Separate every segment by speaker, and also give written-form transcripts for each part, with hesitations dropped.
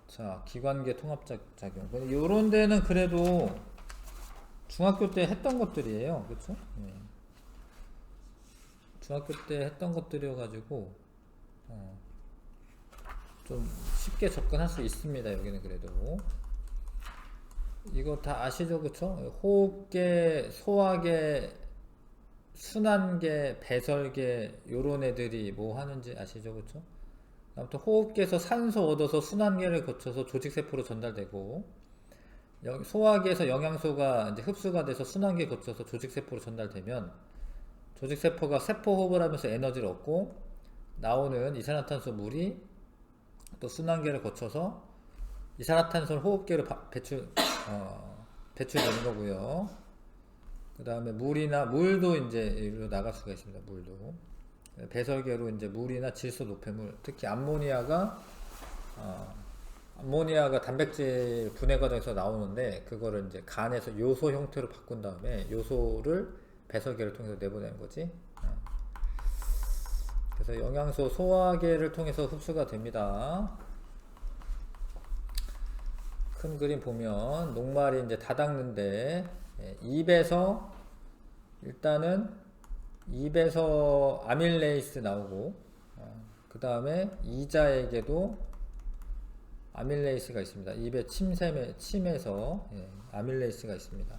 Speaker 1: 자, 기관계 통합작용. 요런 데는 그래도 중학교 때 했던 것들이에요. 그쵸? 예. 중학교 때 했던 것들이어가지고, 좀 쉽게 접근할 수 있습니다. 여기는 그래도. 이거 다 아시죠? 그쵸? 호흡계, 소화계, 순환계, 배설계, 요런 애들이 뭐 하는지 아시죠? 그쵸? 아무튼 호흡기에서 산소 얻어서 순환계를 거쳐서 조직세포로 전달되고, 소화기에서 영양소가 이제 흡수가 돼서 순환기에 거쳐서 조직세포로 전달되면 조직세포가 세포호흡을 하면서 에너지를 얻고 나오는 이산화탄소 물이 또 순환계를 거쳐서 이산화탄소를 호흡계로 배출되는 거고요. 그 다음에 물도 이제 이리로 나갈 수가 있습니다. 물도. 배설계로 이제 물이나 질소 노폐물, 특히 암모니아가 단백질 분해 과정에서 나오는데 그거를 이제 간에서 요소 형태로 바꾼 다음에 요소를 배설계를 통해서 내보내는 거지. 그래서 영양소 소화계를 통해서 흡수가 됩니다. 큰 그림 보면 녹말이 이제 다 닦는데 입에서 일단은 입에서 아밀레이스 나오고 그 다음에 이자에게도 아밀레이스가 있습니다. 입의 침에서 아밀레이스가 있습니다.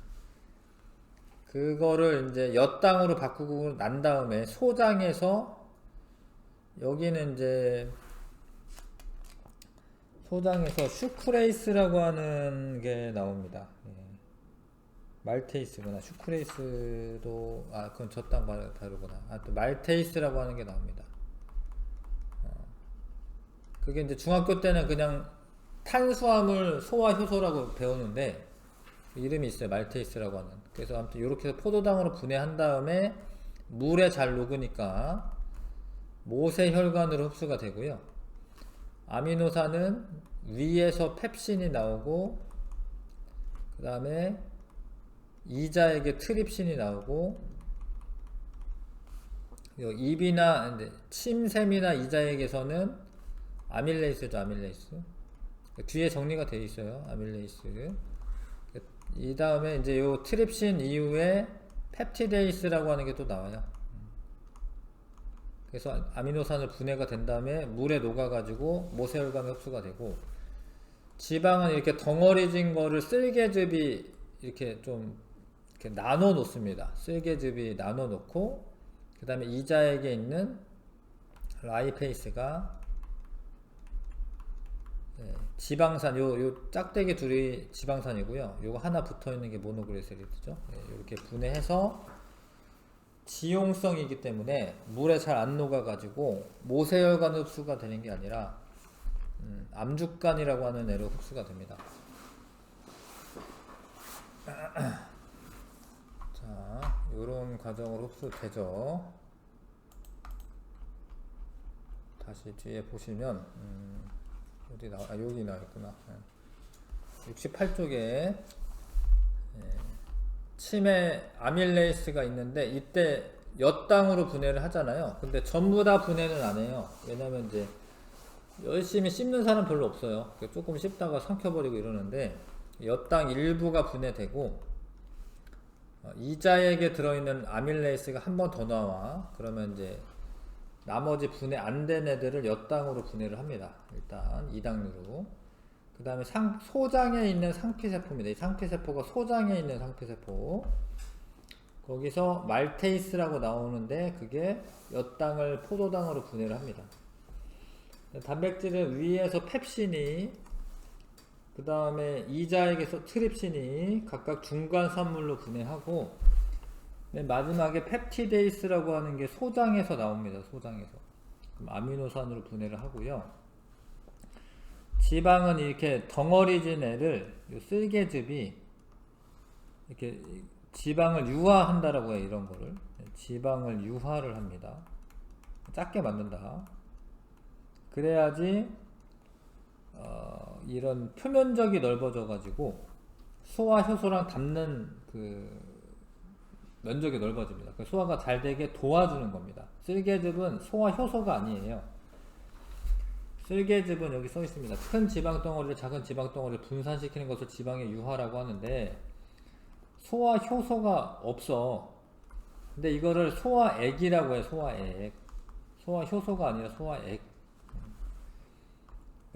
Speaker 1: 그거를 이제 엿당으로 바꾸고 난 다음에 소장에서 여기는 이제 소장에서 슈크레이스라고 하는 게 나옵니다. 말테이스구나. 슈크레이스도 그건 저땅 다르구나. 또 말테이스라고 하는 게 나옵니다. 그게 이제 중학교 때는 그냥 탄수화물 소화 효소라고 배우는데 이름이 있어요. 말테이스라고 하는. 그래서 아무튼 이렇게 해서 포도당으로 분해한 다음에 물에 잘 녹으니까 모세혈관으로 흡수가 되고요. 아미노산은 위에서 펩신이 나오고 그 다음에 이자에게 트립신이 나오고 입이나 침샘이나 이자에게서는 아밀레이스죠. 아밀레이스 뒤에 정리가 되어 있어요. 아밀레이스. 이 다음에 이제 요 트립신 이후에 펩티데이스라고 하는 게 또 나와요. 그래서 아미노산을 분해가 된 다음에 물에 녹아가지고 모세혈관에 흡수가 되고, 지방은 이렇게 덩어리진 거를 쓸개즙이 이렇게 좀 이렇게 나눠 놓습니다. 쓸개즙이 나눠 놓고, 그 다음에 이자에게 있는 라이페이스가 지방산, 요 짝대기 둘이 지방산이고요. 요거 하나 붙어 있는 게 모노그리세리드죠. 이렇게 분해해서 지용성이기 때문에 물에 잘 안 녹아가지고 모세혈관 흡수가 되는 게 아니라 암죽간이라고 하는 애로 흡수가 됩니다. 자, 요런 과정으로 흡수되죠. 다시 뒤에 보시면 어디 여기 나와있구나. 68쪽에 침에 아밀레이스가 있는데 이때 엿당으로 분해를 하잖아요. 근데 전부 다 분해는 안 해요. 왜냐면 이제 열심히 씹는 사람 별로 없어요. 조금 씹다가 삼켜버리고 이러는데 엿당 일부가 분해되고 이자에게 들어있는 아밀레이스가 한 번 더 나와. 그러면 이제 나머지 분해 안 된 애들을 엿당으로 분해를 합니다. 일단 이당류로. 그 다음에 소장에 있는 상피세포입니다. 이 상피세포가 소장에 있는 상피세포. 거기서 말테이스라고 나오는데 그게 엿당을 포도당으로 분해를 합니다. 단백질은 위에서 펩신이, 그 다음에 이자에게서 트립신이 각각 중간 산물로 분해하고, 맨 마지막에 펩티데이스라고 하는 게 소장에서 나옵니다. 소장에서. 그럼 아미노산으로 분해를 하고요. 지방은 이렇게 덩어리진 애를 쓸개즙이 이렇게 지방을 유화한다라고 해요. 이런 거를 지방을 유화를 합니다. 작게 만든다. 그래야지 이런 표면적이 넓어져 가지고 소화 효소랑 닿는 그 면적이 넓어집니다. 소화가 잘 되게 도와주는 겁니다. 쓸개즙은 소화 효소가 아니에요. 쓸개즙은 여기 써 있습니다. 큰 지방 덩어리를 작은 지방 덩어리를 분산시키는 것을 지방의 유화라고 하는데 소화 효소가 없어. 근데 이거를 소화액이라고 해. 소화액. 소화 효소가 아니라 소화액.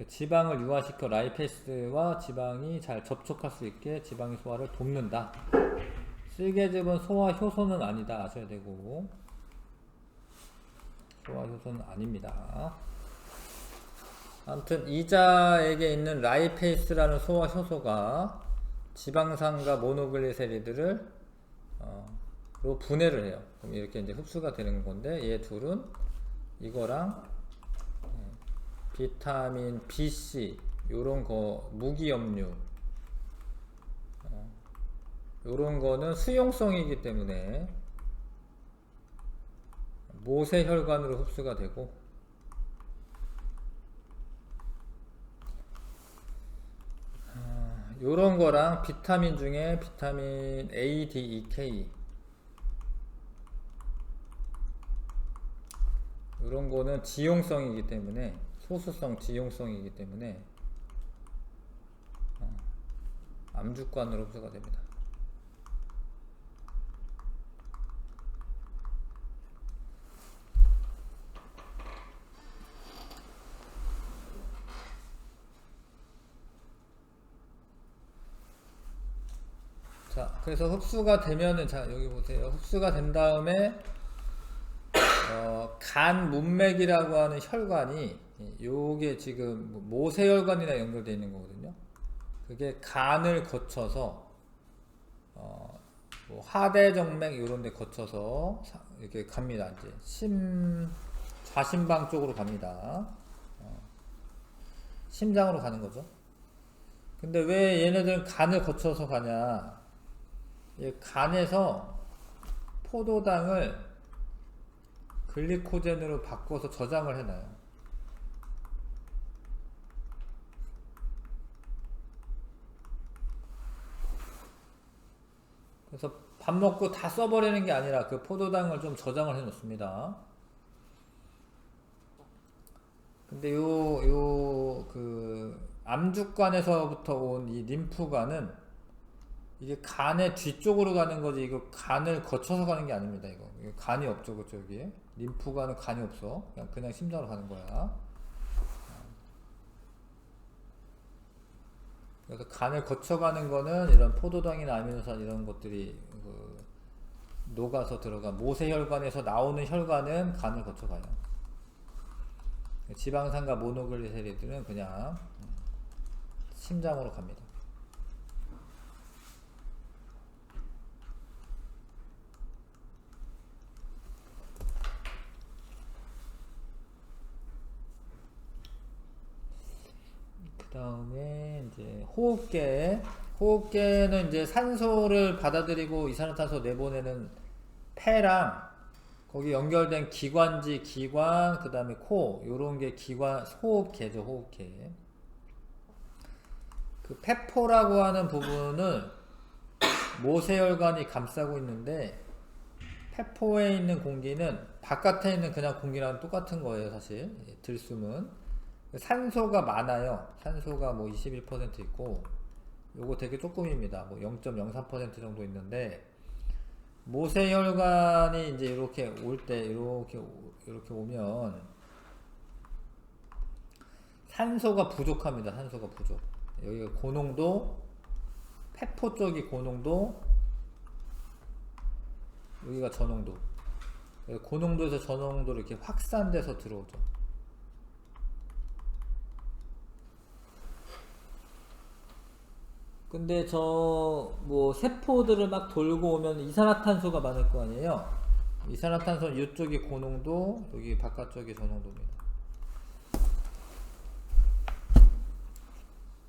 Speaker 1: 지방을 유화시켜 라이페이스와 지방이 잘 접촉할 수 있게 지방의 소화를 돕는다. 쓸개즙은 소화 효소는 아니다 아셔야 되고, 소화 효소는 아닙니다. 아무튼 이자에게 있는 라이페이스라는 소화 효소가 지방산과 모노글리세리드를 로 분해를 해요. 그럼 이렇게 이제 흡수가 되는 건데, 얘 둘은 이거랑 비타민 BC 요런 거, 무기염류 요런 거는 수용성이기 때문에 모세혈관으로 흡수가 되고, 요런 거랑 비타민 중에 비타민 A, D, E, K 요런 거는 지용성이기 때문에, 소수성 지용성이기 때문에 암주관으로 흡수가 됩니다. 자, 그래서 흡수가 되면은, 자, 여기 보세요. 흡수가 된 다음에, 간 문맥이라고 하는 혈관이, 요게 지금 모세혈관이랑 연결되어 있는 거거든요. 그게 간을 거쳐서, 뭐 하대정맥 요런 데 거쳐서, 이렇게 갑니다. 이제, 좌심방 쪽으로 갑니다. 심장으로 가는 거죠. 근데 왜 얘네들은 간을 거쳐서 가냐? 간에서 포도당을 글리코젠으로 바꿔서 저장을 해놔요. 그래서 밥 먹고 다 써버리는 게 아니라 그 포도당을 좀 저장을 해 놓습니다. 근데 그 암주관에서부터 온 이 림프관은 이게 간의 뒤쪽으로 가는 거지, 이거 간을 거쳐서 가는 게 아닙니다. 이거 간이 없죠, 그쵸? 여기에 림프관은 간이 없어. 그냥 심장으로 가는 거야. 그래서 간을 거쳐가는 거는 이런 포도당이나 아미노산 이런 것들이 녹아서 들어간 모세혈관에서 나오는 혈관은 간을 거쳐가요. 지방산과 모노글리세리드는 그냥 심장으로 갑니다. 그 다음에 이제 호흡계는 이제 산소를 받아들이고 이산화탄소 내보내는 폐랑 거기 연결된 기관지, 기관, 그 다음에 코, 요런 게 기관, 호흡계죠, 호흡계. 그 폐포라고 하는 부분을 모세혈관이 감싸고 있는데, 폐포에 있는 공기는 바깥에 있는 그냥 공기랑 똑같은 거예요, 사실. 들숨은. 산소가 많아요. 산소가 뭐 21% 있고, 요거 되게 조금입니다. 뭐 0.03% 정도 있는데, 모세혈관이 이제 이렇게 올 때, 이렇게 오면, 산소가 부족합니다. 산소가 부족. 여기가 고농도, 폐포 쪽이 고농도, 여기가 저농도. 고농도에서 저농도로 이렇게 확산돼서 들어오죠. 근데 뭐 세포들을 막 돌고 오면 이산화탄소가 많을 거 아니에요. 이산화탄소는 이쪽이 고농도, 여기 바깥쪽이 저농도입니다.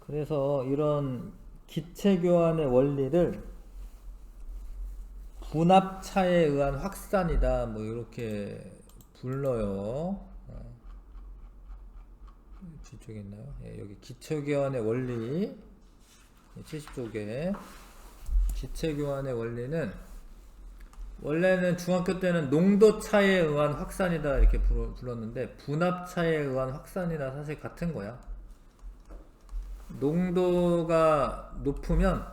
Speaker 1: 그래서 이런 기체교환의 원리를 분압차에 의한 확산이다, 뭐 이렇게 불러요. 뒤쪽에 있나요? 예, 여기 기체교환의 원리 70쪽에 기체교환의 원리는 원래는 중학교 때는 농도 차에 의한 확산이다 이렇게 불렀는데 분압 차에 의한 확산이나 사실 같은 거야. 농도가 높으면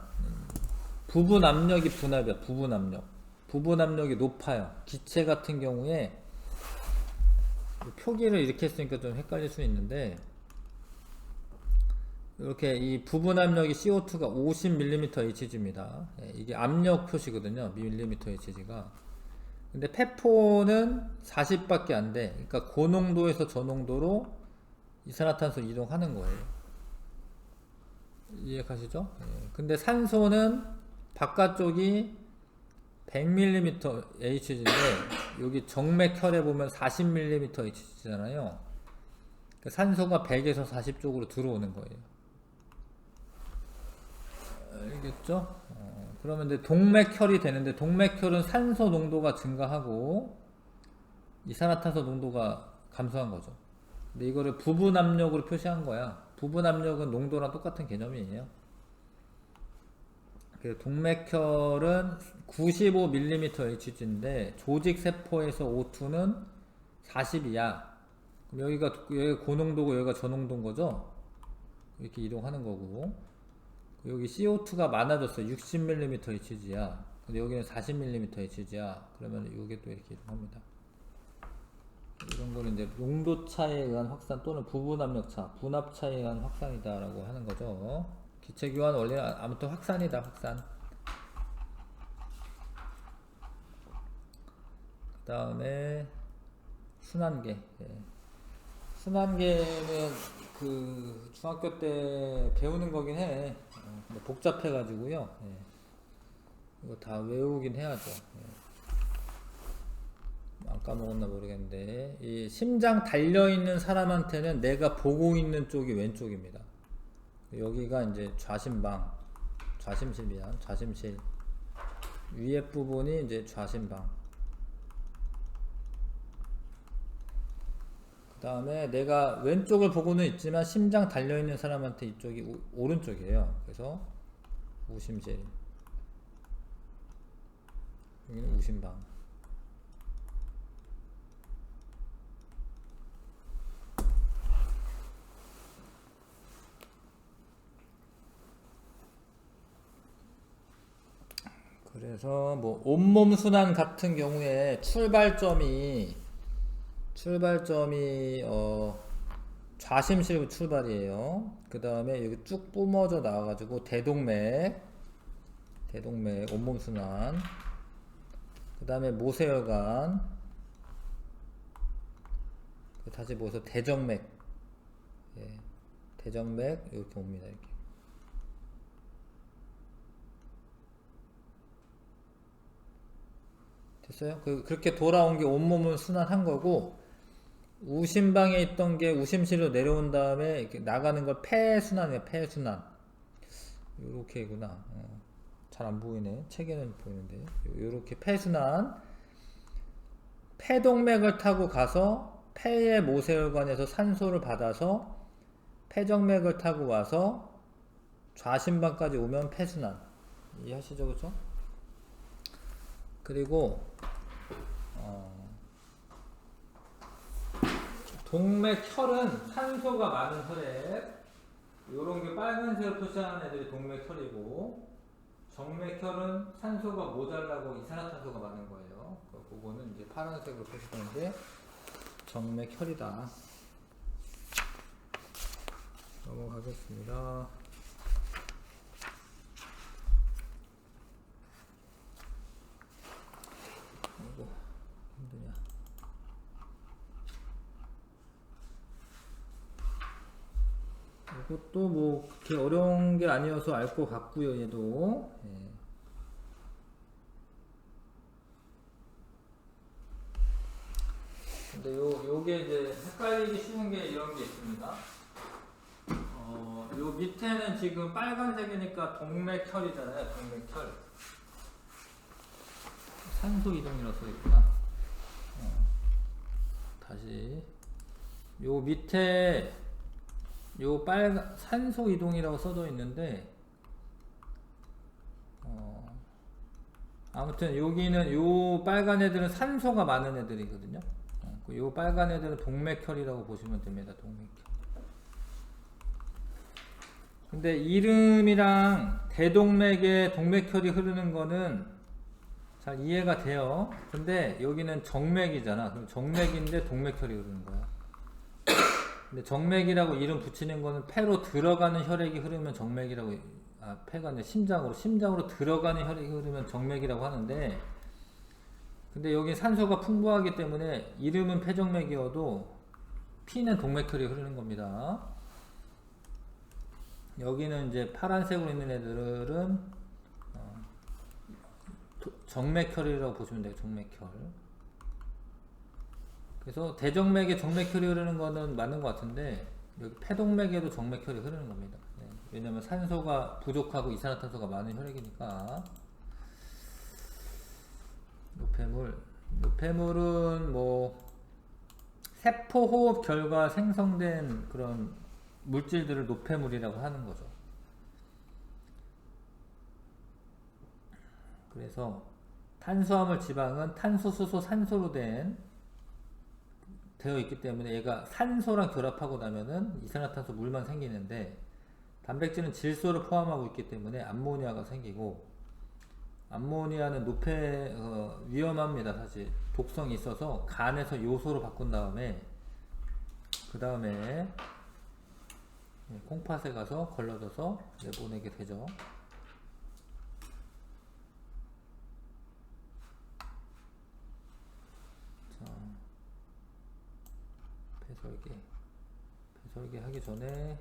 Speaker 1: 부분 압력이 분압이야. 부분 압력. 부분 압력이 높아요. 기체 같은 경우에 표기를 이렇게 했으니까 좀 헷갈릴 수 있는데 이렇게 이 부분 압력이 CO2가 50mmHg입니다. 이게 압력 표시거든요. mmHg가. 근데 페포는 40밖에 안 돼. 그러니까 고농도에서 저농도로 이산화탄소 이동하는 거예요. 이해가시죠? 근데 산소는 바깥쪽이 100mmHg인데 여기 정맥혈에 보면 40mmHg잖아요. 산소가 100에서 40 쪽으로 들어오는 거예요. 알겠죠? 그러면 이제 동맥혈이 되는데 동맥혈은 산소 농도가 증가하고 이산화탄소 농도가 감소한 거죠. 근데 이거를 부분 압력으로 표시한 거야. 부분 압력은 농도랑 똑같은 개념이에요. 그래서 동맥혈은 95mmHg인데 조직 세포에서 O2는 40이야. 그럼 여기가 고농도고 여기가 저농도인 거죠? 이렇게 이동하는 거고. 여기 CO2가 많아졌어. 60mmHg야. 근데 여기는 40mmHg야. 그러면 이게 또 이렇게 이동합니다. 이런 거는 이제 농도차에 의한 확산 또는 부분압력차, 분압차에 의한 확산이다라고 하는 거죠. 기체교환 원리는 아무튼 확산이다, 확산. 그 다음에 순환계. 순환계는 그 중학교 때 배우는 거긴 해. 복잡해가지고요. 이거 다 외우긴 해야죠. 안 까먹었나 모르겠는데 이 심장 달려있는 사람한테는 내가 보고 있는 쪽이 왼쪽입니다. 여기가 이제 좌심방, 좌심실이야. 좌심실 위에 부분이 이제 좌심방. 그 다음에 내가 왼쪽을 보고는 있지만 심장 달려있는 사람한테 이쪽이 오른쪽이에요. 그래서 우심실, 여기는 우심방. 그래서 뭐 온몸 순환 같은 경우에 출발점이 좌심실 출발이에요. 그 다음에 여기 쭉 뿜어져 나와가지고 대동맥 온몸 순환. 그 다음에 모세혈관. 다시 모여서 대정맥. 대정맥 이렇게 옵니다. 이렇게. 됐어요? 그렇게 돌아온 게 온몸을 순환한 거고, 우심방에 있던 게 우심실로 내려온 다음에 이렇게 나가는 걸 폐순환이에요. 폐순환. 요렇게구나. 잘 안 보이네. 책에는 보이는데. 요렇게 폐순환. 폐동맥을 타고 가서 폐의 모세혈관에서 산소를 받아서 폐정맥을 타고 와서 좌심방까지 오면 폐순환. 이해하시죠? 그죠? 그리고 동맥혈은 산소가 많은 혈액, 요런 게 빨간색으로 표시하는 애들이 동맥혈이고, 정맥혈은 산소가 모자라고 이산화탄소가 많은 거예요. 그거는 이제 파란색으로 표시하는 게 정맥혈이다. 넘어가겠습니다. 아이고, 힘드냐. 이것도 뭐 그렇게 어려운 게 아니어서 알 것 같고요. 얘도. 근데 요게 이제 헷갈리기 쉬운 게 이런 게 있습니다. 요 밑에는 지금 빨간색이니까 동맥혈이잖아요. 동맥혈. 산소 이동이라고 써있구나. 다시. 요 밑에 요 빨간 산소 이동이라고 써져 있는데 아무튼 여기는 요 빨간 애들은 산소가 많은 애들이거든요. 요 빨간 애들은 동맥혈이라고 보시면 됩니다. 동맥혈. 근데 이름이랑 대동맥에 동맥혈이 흐르는 거는 잘 이해가 돼요. 근데 여기는 정맥이잖아. 그럼 정맥인데 동맥혈이 흐르는 거야. 근데 정맥이라고 이름 붙이는 거는 폐로 들어가는 혈액이 흐르면 정맥이라고, 폐가 아니라 심장으로 들어가는 혈액이 흐르면 정맥이라고 하는데, 근데 여기 산소가 풍부하기 때문에 이름은 폐정맥이어도 피는 동맥혈이 흐르는 겁니다. 여기는 이제 파란색으로 있는 애들은 정맥혈이라고 보시면 돼요. 정맥혈. 그래서 대정맥에 정맥혈이 흐르는 거는 맞는 것 같은데 여기 폐동맥에도 정맥혈이 흐르는 겁니다. 네. 왜냐면 산소가 부족하고 이산화탄소가 많은 혈액이니까. 노폐물은 뭐 세포 호흡 결과 생성된 그런 물질들을 노폐물이라고 하는 거죠. 그래서 탄수화물 지방은 탄소, 수소, 산소로 되어 있기 때문에 얘가 산소랑 결합하고 나면은 이산화탄소 물만 생기는데, 단백질은 질소를 포함하고 있기 때문에 암모니아가 생기고, 암모니아는 위험합니다. 사실 독성이 있어서 간에서 요소로 바꾼 다음에 그 다음에 콩팥에 가서 걸러져서 내보내게 되죠. 배설계 하기 전에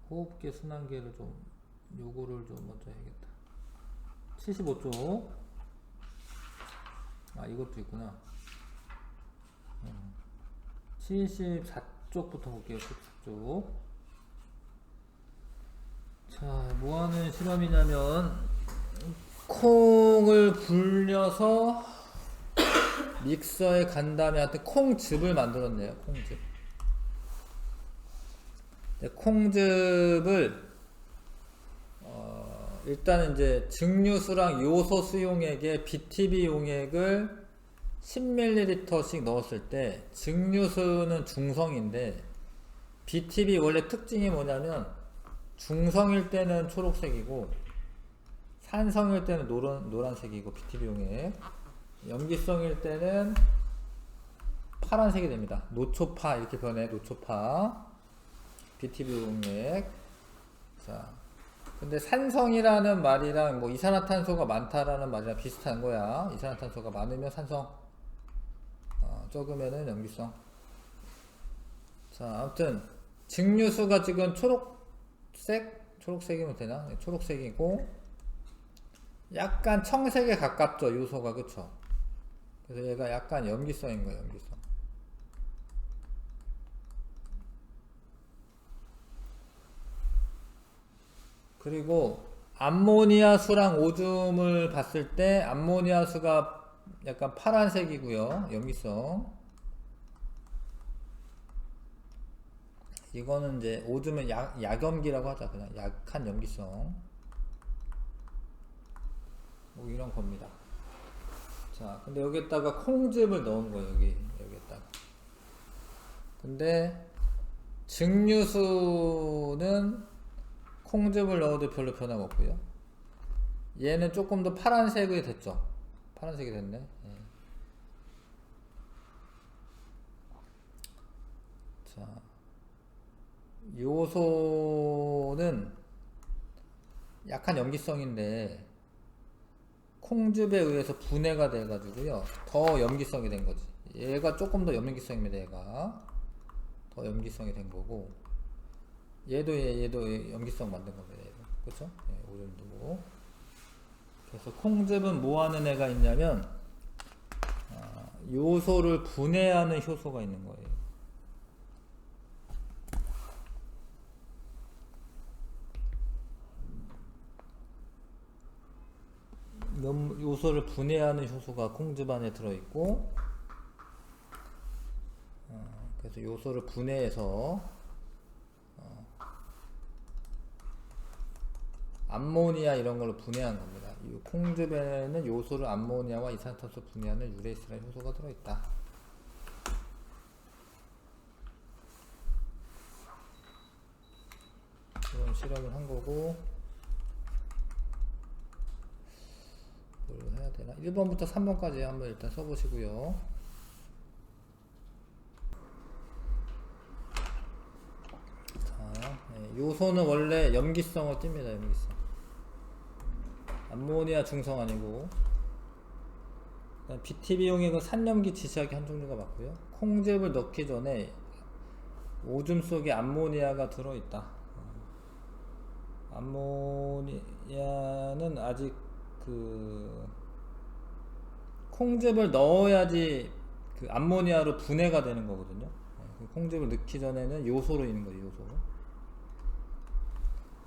Speaker 1: 호흡계 순환계를 요거를 좀 먼저 해야겠다. 75쪽. 이것도 있구나. 74쪽부터 볼게요. 74쪽. 자, 뭐하는 실험이냐면 콩을 불려서 믹서에 간 다음에 하여튼 콩즙을 만들었네요. 콩즙. 콩즙을 일단은 이제 증류수랑 요소 수용액에 BTB 용액을 10ml씩 넣었을 때, 증류수는 중성인데 BTB 원래 특징이 뭐냐면 중성일 때는 초록색이고 산성일 때는 노란색이고, BTB 용액 염기성일 때는 파란색이 됩니다. 노초파 이렇게 변해. 노초파 BTB 용액. 자, 근데 산성이라는 말이랑 뭐 이산화탄소가 많다라는 말이랑 비슷한 거야. 이산화탄소가 많으면 산성, 적으면은 염기성. 자, 아무튼 증류수가 지금 초록색이면 되나? 네, 초록색이고 약간 청색에 가깝죠, 요소가. 그쵸? 그래서 얘가 약간 염기성인 거예요. 염기성. 그리고 암모니아 수랑 오줌을 봤을 때 암모니아 수가 약간 파란색이고요. 염기성. 이거는 이제 오줌은 약염기라고 하자. 그냥 약한 염기성. 뭐 이런 겁니다. 자, 근데 여기에다가 콩즙을 넣은 거예요. 여기에다가. 근데 증류수는 콩즙을 넣어도 별로 변화가 없고요. 얘는 조금 더 파란색이 됐죠. 파란색이 됐네. 예. 자, 요소는 약한 염기성인데 콩즙에 의해서 분해가 돼가지고요, 더 염기성이 된 거지. 얘가 조금 더 염기성입니다. 얘가 더 염기성이 된 거고, 얘도 염기성 만든 겁니다. 얘도. 그쵸? 네, 오줌도. 그래서 콩즙은 뭐 하는 애가 있냐면 요소를 분해하는 효소가 있는 거예요. 요소를 분해하는 효소가 콩즙 안에 들어있고, 그래서 요소를 분해해서 암모니아 이런 걸로 분해한 겁니다. 이 콩즙에는 요소를 암모니아와 이산화탄소 분해하는 유레이스라는 효소가 들어있다. 이런 실험을 한 거고, 뭘 해야 되나? 1번부터 3번까지 한번 일단 써보시고요. 자, 요소는 원래 염기성을 띱니다. 염기성. 암모니아 중성 아니고. BTB용의 그 산염기 지시하기 한 종류가 맞고요. 콩즙을 넣기 전에 오줌 속에 암모니아가 들어있다. 암모니아는 아직 그 콩즙을 넣어야지 그 암모니아로 분해가 되는 거거든요. 콩즙을 넣기 전에는 요소로 있는 거예요. 요소.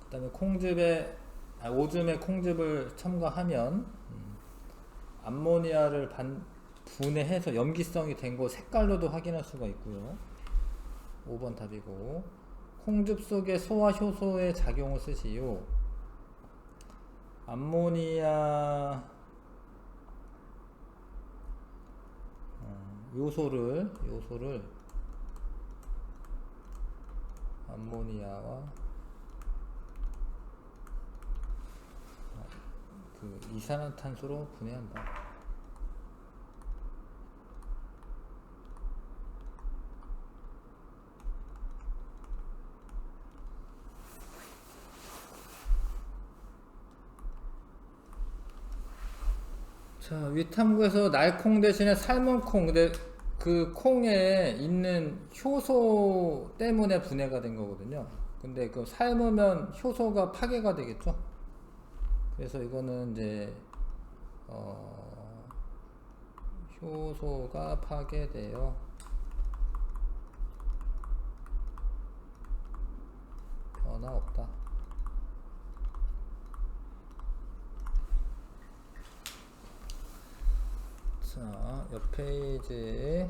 Speaker 1: 그 다음에 오줌에 콩즙을 첨가하면 암모니아를 분해해서 염기성이 된 거 색깔로도 확인할 수가 있고요. 5번 답이고, 콩즙 속에 소화 효소의 작용을 쓰시오. 암모니아 요소를 암모니아와 그 이산화탄소로 분해한다. 자, 위탐구에서 날콩 대신에 삶은 콩, 근데 그 콩에 있는 효소 때문에 분해가 된 거거든요. 근데 그 삶으면 효소가 파괴가 되겠죠. 그래서 이거는 이제 효소가 파괴되어 변화 없다. 자, 옆 페이지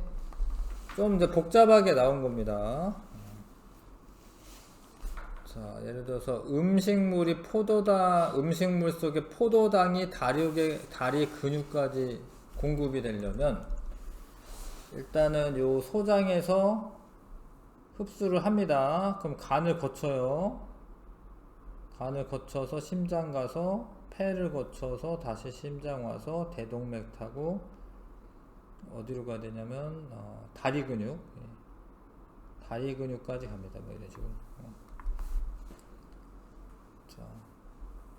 Speaker 1: 좀 이제 복잡하게 나온 겁니다. 자, 예를 들어서 음식물 속에 포도당이 다리 근육까지 공급이 되려면 일단은 요 소장에서 흡수를 합니다. 그럼 간을 거쳐요. 간을 거쳐서 심장 가서 폐를 거쳐서 다시 심장 와서 대동맥 타고 어디로 가야 되냐면 다리 근육까지 갑니다. 뭐 이런 식으로. 자,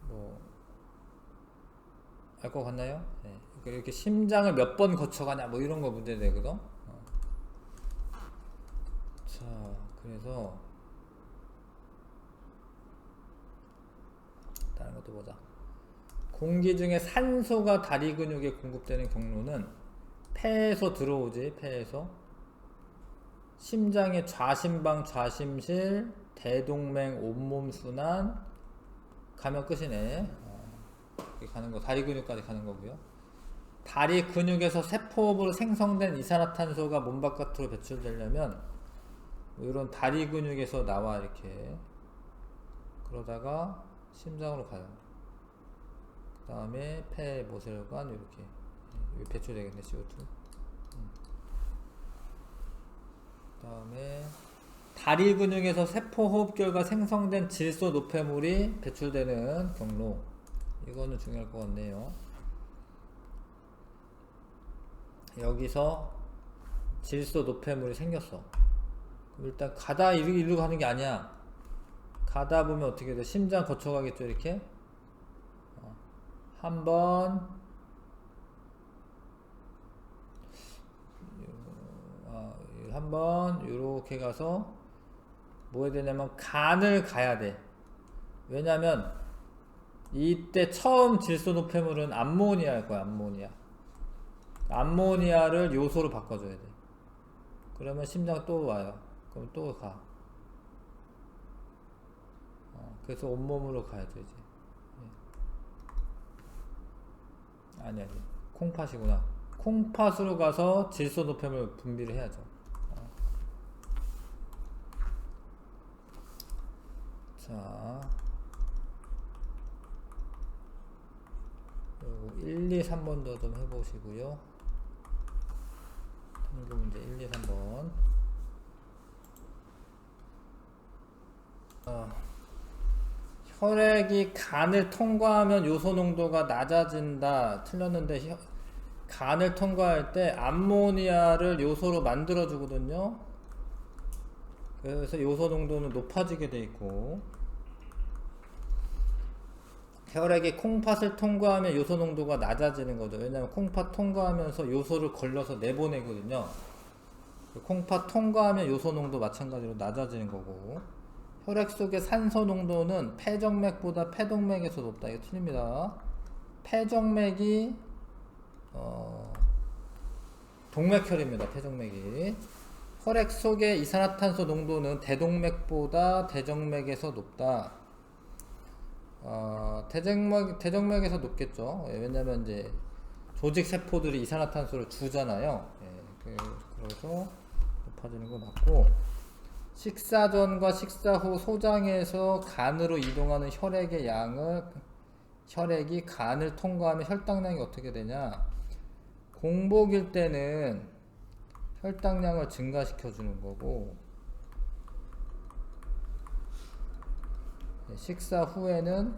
Speaker 1: 뭐 알 것 같나요? 네. 이렇게 심장을 몇 번 거쳐가냐 뭐 이런 거 문제 되거든. 자, 그래서 다른 것도 보자. 공기 중에 산소가 다리 근육에 공급되는 경로는 폐에서 들어오지. 폐에서 심장의 좌심방, 좌심실, 대동맥, 온몸 순환 가면 끝이네. 이렇게 가는 거, 다리 근육까지 가는 거고요. 다리 근육에서 세포업으로 생성된 이산화탄소가 몸 바깥으로 배출되려면 뭐 이런 다리 근육에서 나와 이렇게. 그러다가 심장으로 가요. 그 다음에 폐, 모세혈관 이렇게 배출되겠네. CO2. 그 다음에 다리 근육에서 세포 호흡 결과 생성된 질소 노폐물이 배출되는 경로. 이거는 중요할 것 같네요. 여기서 질소 노폐물이 생겼어. 그럼 일단 가다 이리로 가는 게 아니야. 가다 보면 어떻게 돼? 심장 거쳐가겠죠, 이렇게. 한번 이렇게 가서 뭐 해야 되냐면 간을 가야 돼. 왜냐면 이때 처음 질소 노폐물은 암모니아일 거야. 암모니아를 요소로 바꿔줘야 돼. 그러면 심장 또 와요. 그럼 또 가. 그래서 온몸으로 가야죠 이제. 아니 콩팥이구나. 콩팥으로 가서 질소 노폐물 분비를 해야죠. 자, 그리고 1, 2, 3번도 좀 해보시고요. 탐구 문제 1, 2, 3번. 혈액이 간을 통과하면 요소 농도가 낮아진다. 틀렸는데 간을 통과할 때 암모니아를 요소로 만들어 주거든요. 그래서 요소 농도는 높아지게 돼 있고, 혈액이 콩팥을 통과하면 요소 농도가 낮아지는 거죠. 왜냐하면 콩팥 통과하면서 요소를 걸러서 내보내거든요. 콩팥 통과하면 요소 농도 마찬가지로 낮아지는 거고, 혈액 속의 산소 농도는 폐정맥보다 폐동맥에서 높다. 이거 틀립니다. 폐정맥이 동맥혈입니다. 폐정맥이. 혈액 속의 이산화탄소 농도는 대동맥보다 대정맥에서 높다. 대정맥에서 높겠죠. 예, 왜냐면 이제 조직 세포들이 이산화탄소를 주잖아요. 예, 그래서 높아지는 거 맞고, 식사 전과 식사 후 소장에서 간으로 이동하는 혈액의 양을, 혈액이 간을 통과하면 혈당량이 어떻게 되냐? 공복일 때는 혈당량을 증가시켜 주는 거고, 식사 후에는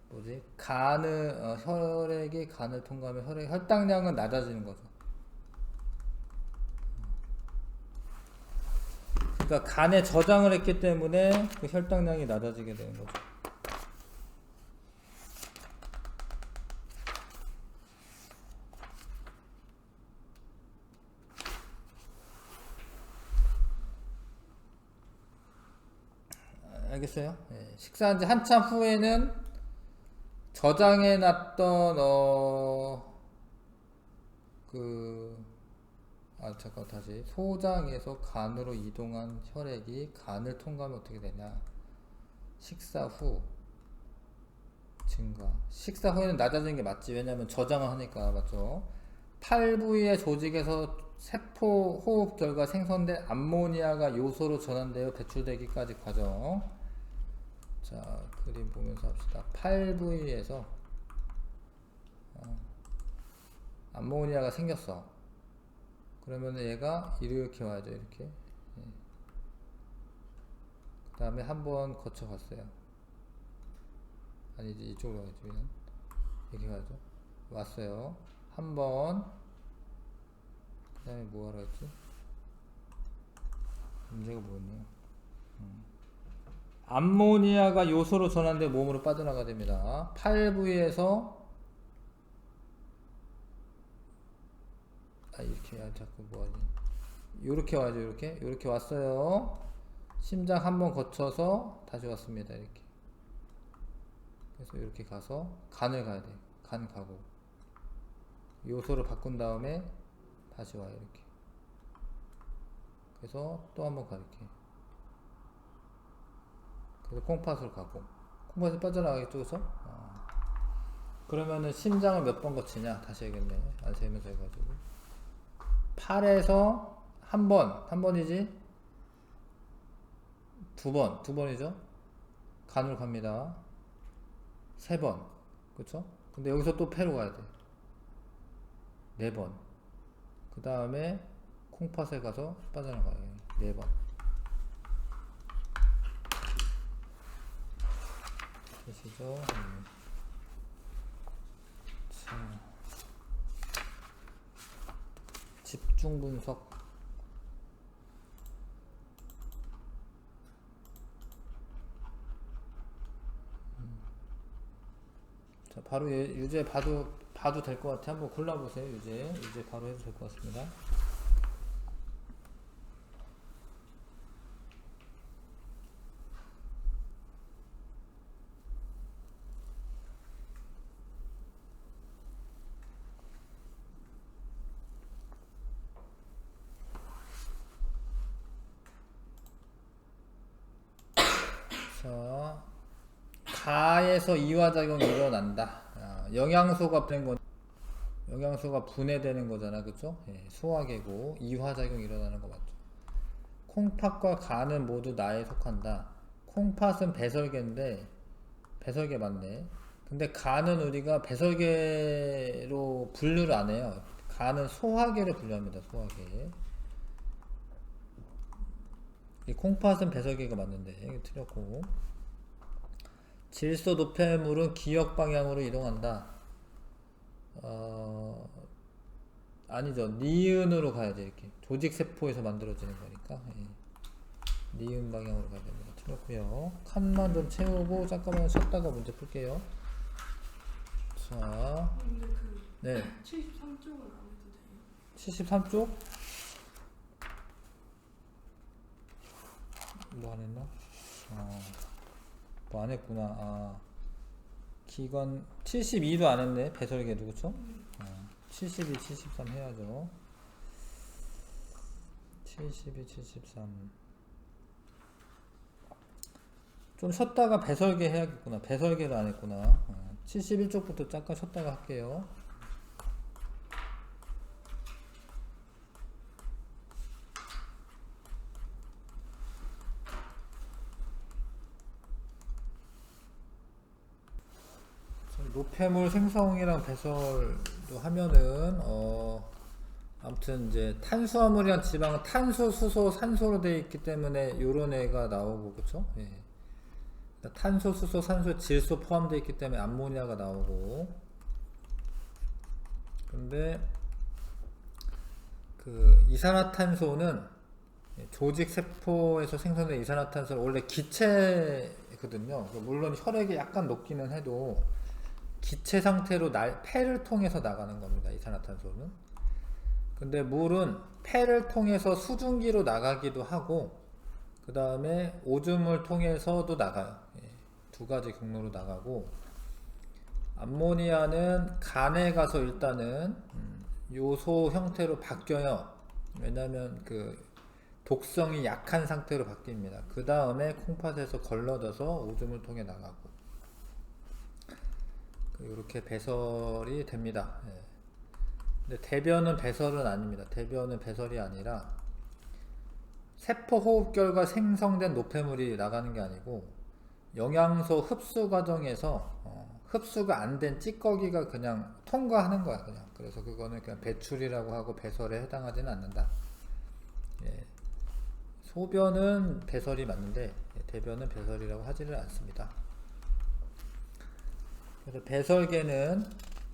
Speaker 1: 뭐지? 혈액이 간을 통과하면 혈당량은 낮아지는 거죠. 그러니까 간에 저장을 했기 때문에 그 혈당량이 낮아지게 되는 거죠. 알겠어요? 예, 식사한 지 한참 후에는 저장해 놨던 잠깐 다시. 소장에서 간으로 이동한 혈액이 간을 통과하면 어떻게 되냐? 식사 후 증가. 식사 후에는 낮아지는 게 맞지. 왜냐면 저장을 하니까. 맞죠? 팔 부위의 조직에서 세포 호흡 결과 생성된 암모니아가 요소로 전환되어 배출되기까지 과정. 자, 그림 보면서 합시다. 팔 부위에서 암모니아가 생겼어. 그러면 얘가 이렇게 와야죠. 이렇게. 그 다음에 한번 거쳐갔어요. 아니지, 이쪽으로 가야죠. 그냥 이렇게 가야죠. 왔어요. 한번. 그 다음에 뭐 하라 했지? 문제가 뭐였냐? 암모니아가 요소로 전환돼 몸으로 빠져나가야 됩니다. 팔 부위에서 이렇게 자꾸 뭐하지? 요렇게 와야죠. 요렇게 왔어요. 심장 한번 거쳐서 다시 왔습니다. 이렇게. 그래서 이렇게 가서 간을 가야 돼. 간 가고 요소를 바꾼 다음에 다시 와요. 이렇게. 그래서 또 한번 가. 이렇게. 그래서 콩팥으로 가고, 콩팥이 빠져나가겠죠. 그래서 그러면은 심장을 몇 번 거치냐 다시 해야겠네. 안 세면서 해가지고 8에서 한 번이지, 두 번이죠. 간으로 갑니다. 3번. 그쵸? 근데 여기서 또 폐로 가야 돼. 4번. 그 다음에 콩팥에 가서 빠져나가요. 4번. 되시죠? 자, 집중 분석. 자, 바로 유제 봐도 될 것 같아. 한번 골라보세요. 유제 바로 해도 될 것 같습니다. 자, 가에서 이화작용이 일어난다. 영양소가 분해되는 거잖아. 그쵸? 예, 소화계고 이화작용이 일어나는 거 맞죠? 콩팥과 간은 모두 나에 속한다. 콩팥은 배설계인데 배설계 맞네. 근데 간은 우리가 배설계로 분류를 안 해요. 간은 소화계로 분류합니다. 소화계. 이 콩팥은 배설계가 맞는데 이게 틀렸고. 질소 노폐물은 기역 방향으로 이동한다. 아니죠. 니은으로 가야지. 이렇게 조직세포에서 만들어지는 거니까. 예. 니은 방향으로 가야 됩니다. 틀렸고요. 칸만 좀 채우고 잠깐만 쉬었다가 문제 풀게요. 자,
Speaker 2: 근데 그
Speaker 1: 네.
Speaker 2: 73쪽은 안 해도 돼요?
Speaker 1: 73쪽? 뭐 안 했나? 뭐 안 했구나. 기관 72도 안 했네. 배설계도 그쵸? 72, 73 해야죠. 72, 73. 좀 쉬었다가 배설계 해야겠구나. 배설계를 안 했구나. 71쪽부터 잠깐 쉬었다가 할게요. 노폐물 생성이랑 배설도 하면은 아무튼 이제 탄수화물이랑 지방은 탄소, 수소, 산소로 되어 있기 때문에 요런 애가 나오고 그쵸? 예. 탄소, 수소, 산소, 질소 포함되어 있기 때문에 암모니아가 나오고. 근데 그 이산화탄소는 조직 세포에서 생성된 이산화탄소는 원래 기체거든요. 물론 혈액이 약간 녹기는 해도 기체 상태로 폐를 통해서 나가는 겁니다. 이산화탄소는. 근데 물은 폐를 통해서 수증기로 나가기도 하고 그 다음에 오줌을 통해서도 나가요. 두 가지 경로로 나가고, 암모니아는 간에 가서 일단은 요소 형태로 바뀌어요. 왜냐면 그 독성이 약한 상태로 바뀝니다. 그 다음에 콩팥에서 걸러져서 오줌을 통해 나가고 이렇게 배설이 됩니다. 근데 대변은 배설은 아닙니다. 대변은 배설이 아니라 세포 호흡 결과 생성된 노폐물이 나가는 게 아니고 영양소 흡수 과정에서 흡수가 안 된 찌꺼기가 그냥 통과하는 거야. 그냥. 그래서 그거는 그냥 배출이라고 하고 배설에 해당하지는 않는다. 예. 소변은 배설이 맞는데 대변은 배설이라고 하지를 않습니다. 그래서 배설계는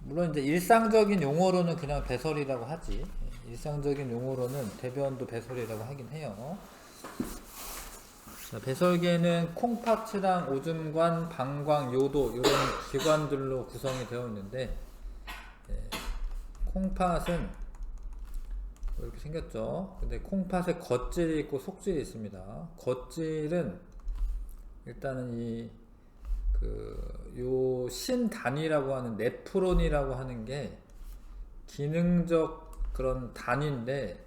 Speaker 1: 물론 이제 일상적인 용어로는 그냥 배설이라고 하지. 일상적인 용어로는 대변도 배설이라고 하긴 해요. 자, 배설계는 콩팥이랑 오줌관, 방광, 요도 이런 기관들로 구성이 되어 있는데, 콩팥은 이렇게 생겼죠. 근데 콩팥에 겉질이 있고 속질이 있습니다. 겉질은 일단은 요 신단위라고 하는 네프론이라고 하는 게 기능적 그런 단위인데,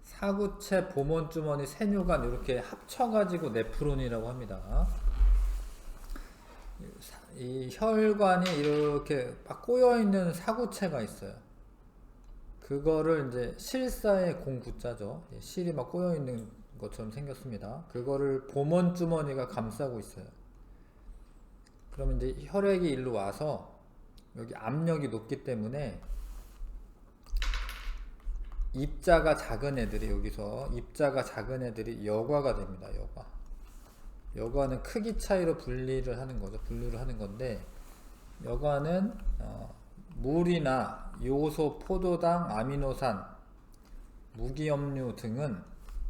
Speaker 1: 사구체, 보몬주머니, 세뇨관 이렇게 합쳐가지고 네프론이라고 합니다. 이 혈관이 이렇게 막 꼬여있는 사구체가 있어요. 그거를 이제 실사의 공구자죠. 실이 막 꼬여있는 것처럼 생겼습니다. 그거를 보몬주머니가 감싸고 있어요. 그러면 이제 혈액이 일로 와서 여기 압력이 높기 때문에 입자가 작은 애들이 여기서 입자가 작은 애들이 여과가 됩니다. 여과는 크기 차이로 분류를 하는 건데, 여과는 물이나 요소, 포도당, 아미노산, 무기염류 등은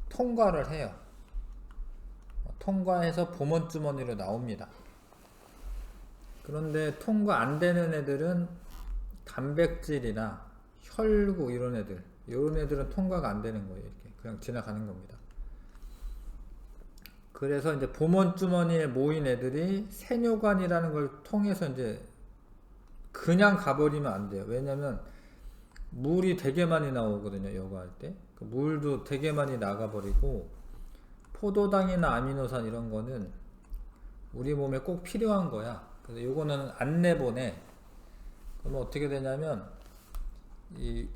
Speaker 1: 통과를 해요. 통과해서 보몬주머니로 나옵니다. 그런데 통과 안 되는 애들은 단백질이나 혈구 이런 애들은 통과가 안 되는 거예요. 이렇게 그냥 지나가는 겁니다. 그래서 이제 보몬주머니에 모인 애들이 세뇨관이라는 걸 통해서 이제 그냥 가버리면 안 돼요. 왜냐면 물이 되게 많이 나오거든요. 여과할 때. 그 물도 되게 많이 나가버리고, 포도당이나 아미노산 이런 거는 우리 몸에 꼭 필요한 거야. 그래서 요거는 안 내보내. 그러면 어떻게 되냐면 이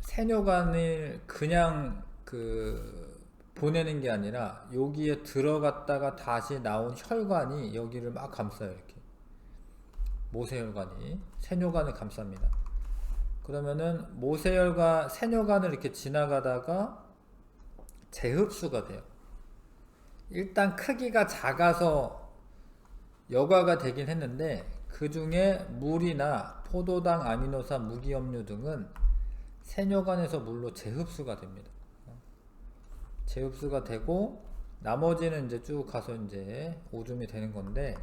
Speaker 1: 세뇨관을 그냥 그 보내는 게 아니라 여기에 들어갔다가 다시 나온 혈관이 여기를 막 감싸요. 이렇게 모세혈관이 세뇨관을 감쌉니다. 그러면은 모세혈관 세뇨관을 이렇게 지나가다가 재흡수가 돼요. 일단 크기가 작아서 여과가 되긴 했는데 그 중에 물이나 포도당, 아미노산, 무기염류 등은 세뇨관에서 물로 재흡수가 됩니다. 재흡수가 되고 나머지는 이제 쭉 가서 이제 오줌이 되는 건데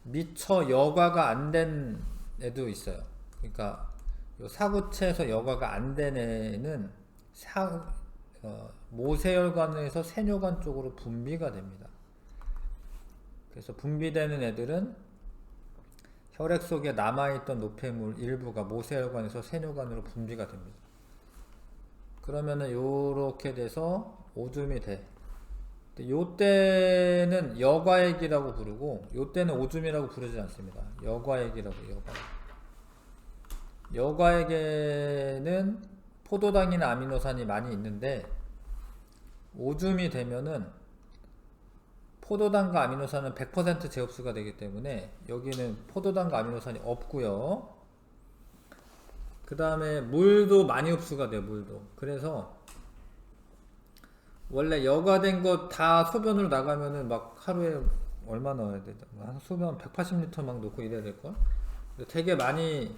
Speaker 1: 미처 여과가 안 된 애도 있어요. 그러니까 요 사구체에서 여과가 안 된 애는 모세혈관에서 세뇨관 쪽으로 분비가 됩니다. 그래서 분비되는 애들은 혈액 속에 남아있던 노폐물 일부가 모세혈관에서 세뇨관으로 분비가 됩니다. 그러면은 요렇게 돼서 오줌이 돼. 요때는 여과액이라고 부르고 요때는 오줌이라고 부르지 않습니다. 여과액이라고. 여과액에는 포도당이나 아미노산이 많이 있는데 오줌이 되면은 포도당과 아미노산은 100% 재흡수가 되기 때문에 여기는 포도당과 아미노산이 없고요. 그 다음에 물도 많이 흡수가 돼요. 물도. 그래서 원래 여과된 거 다 소변으로 나가면은 막 하루에 얼마 넣어야 되나? 한 소변 180리터 막 넣고 이래야 될걸? 되게 많이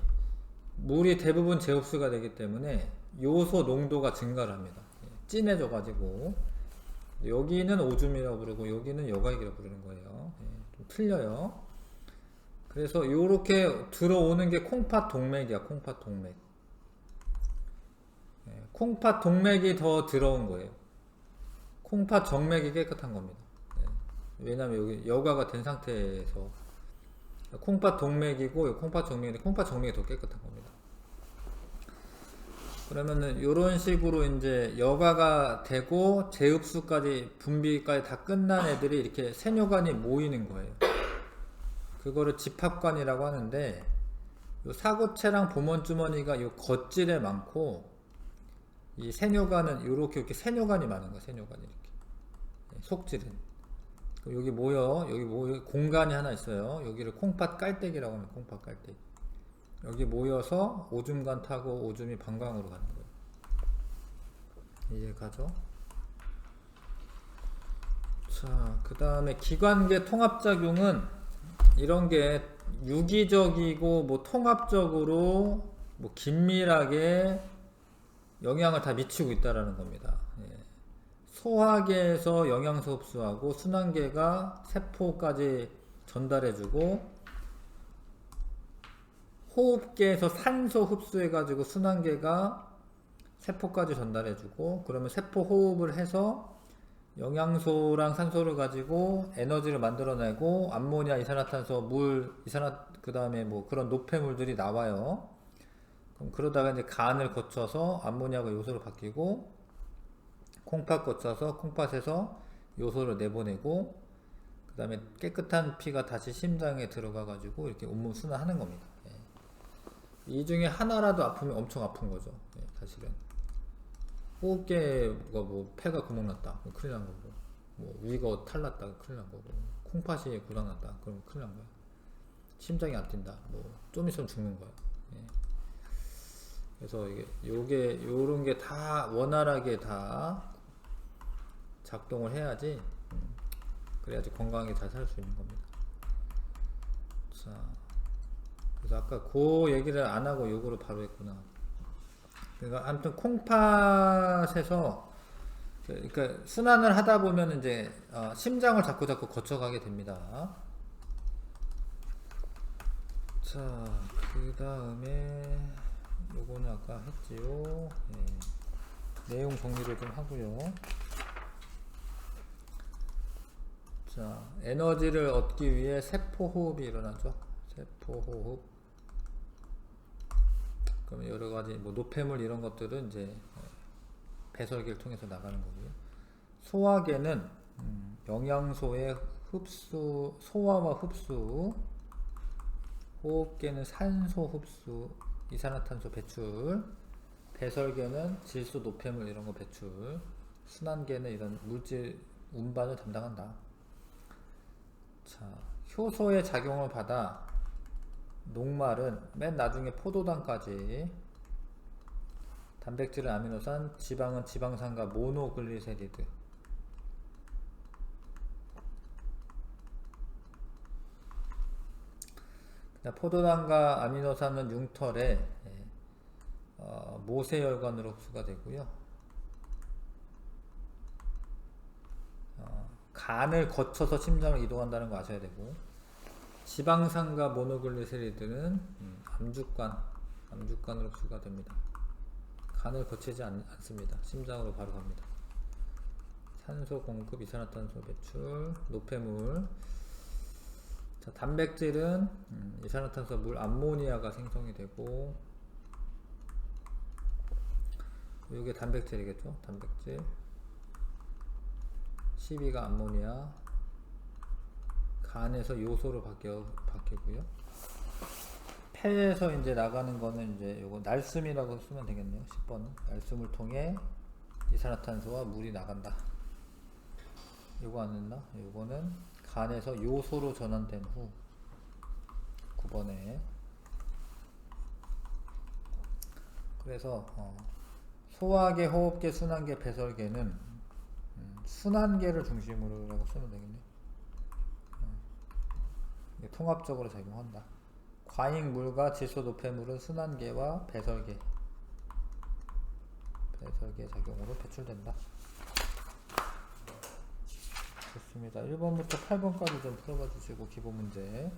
Speaker 1: 물이 대부분 재흡수가 되기 때문에 요소 농도가 증가를 합니다. 진해져 가지고 여기는 오줌이라고 부르고 여기는 여과액이라고 부르는 거예요. 좀 틀려요. 그래서 요렇게 들어오는 게 콩팥 동맥이야. 콩팥 동맥. 콩팥 동맥이 더 들어온 거예요. 콩팥 정맥이 깨끗한 겁니다. 왜냐면 여기 여과가 된 상태에서 콩팥 동맥이고 콩팥 정맥인데 콩팥 정맥이 더 깨끗한 겁니다. 그러면은 요런 식으로 이제 여과가 되고 재흡수까지 분비까지 다 끝난 애들이 이렇게 세뇨관이 모이는 거예요. 그거를 집합관이라고 하는데 요 사구체랑 보먼주머니가 요 겉질에 많고 이 세뇨관은 요렇게 이렇게 세뇨관이 많은 거야. 세뇨관이 이렇게 속질은 여기 모여 공간이 하나 있어요. 여기를 콩팥 깔때기라고 하면 콩팥 깔때기. 여기 모여서 오줌간 타고 오줌이 방광으로 가는 거예요. 이해 가죠? 자, 그 다음에 기관계 통합작용은 이런 게 유기적이고 뭐 통합적으로 뭐 긴밀하게 영향을 다 미치고 있다라는 겁니다. 소화계에서 영양소 흡수하고 순환계가 세포까지 전달해주고 호흡계에서 산소 흡수해가지고 순환계가 세포까지 전달해주고 그러면 세포 호흡을 해서 영양소랑 산소를 가지고 에너지를 만들어내고 암모니아, 이산화탄소, 물, 그 다음에 뭐 그런 노폐물들이 나와요. 그럼 그러다가 이제 간을 거쳐서 암모니아가 요소로 바뀌고 콩팥 거쳐서 콩팥에서 요소를 내보내고 그 다음에 깨끗한 피가 다시 심장에 들어가 가지고 이렇게 온몸 순환하는 겁니다. 이 중에 하나라도 아프면 엄청 아픈 거죠. 사실은 호흡기가 뭐 폐가 구멍났다 그럼 큰일 난 거고 뭐 위가 탈났다 큰일 난 거고 콩팥이 고장났다 그럼 큰일 난 거야. 심장이 안 뛴다 뭐 좀 있으면 죽는 거야. 그래서 요게 요런 게 다 원활하게 다 작동을 해야지 그래야지 건강하게 잘 살 수 있는 겁니다. 자, 그래서 아까 그 얘기를 안 하고 요거를 바로 했구나. 그러니까 아무튼 콩팥에서 그러니까 순환을 하다 보면 이제 심장을 자꾸 거쳐가게 됩니다. 자, 그 다음에 요거는 아까 했지요. 내용 정리를 좀 하고요. 자, 에너지를 얻기 위해 세포 호흡이 일어나죠. 세포 호흡. 그럼 여러 가지 뭐 노폐물 이런 것들은 이제 배설기를 통해서 나가는 거고요. 소화계는 영양소의 흡수, 소화와 흡수. 호흡계는 산소 흡수, 이산화탄소 배출. 배설계는 질소, 노폐물 이런 거 배출. 순환계는 이런 물질 운반을 담당한다. 자, 효소의 작용을 받아 녹말은 맨 나중에 포도당까지 단백질은 아미노산, 지방은 지방산과 모노글리세리드. 포도당과 아미노산은 융털에 모세혈관으로 흡수가 되고요. 간을 거쳐서 심장을 이동한다는 거 아셔야 되고, 지방산과 모노글리세리드는 암주관으로 흡수가 됩니다. 간을 거치지 않습니다. 심장으로 바로 갑니다. 산소 공급, 이산화탄소 배출, 노폐물. 자, 단백질은 이산화탄소, 물, 암모니아가 생성이 되고, 이게 단백질이겠죠? 단백질. 12가 암모니아. 간에서 요소로 바뀌고요. 폐에서 이제 나가는 거는 이제 요거 날숨이라고 쓰면 되겠네요. 10번은 날숨을 통해 이산화탄소와 물이 나간다. 요거 안 했나? 요거는 간에서 요소로 전환된 후 9번에. 그래서 소화계, 호흡계, 순환계, 배설계는 순환계를 중심으로 쓰면 되겠네요. 통합적으로 작용한다. 과잉물과 질소 노폐물은 순환계와 배설계 작용으로 배출된다. 좋습니다. 1번부터 8번까지 좀 풀어봐 주시고, 기본 문제.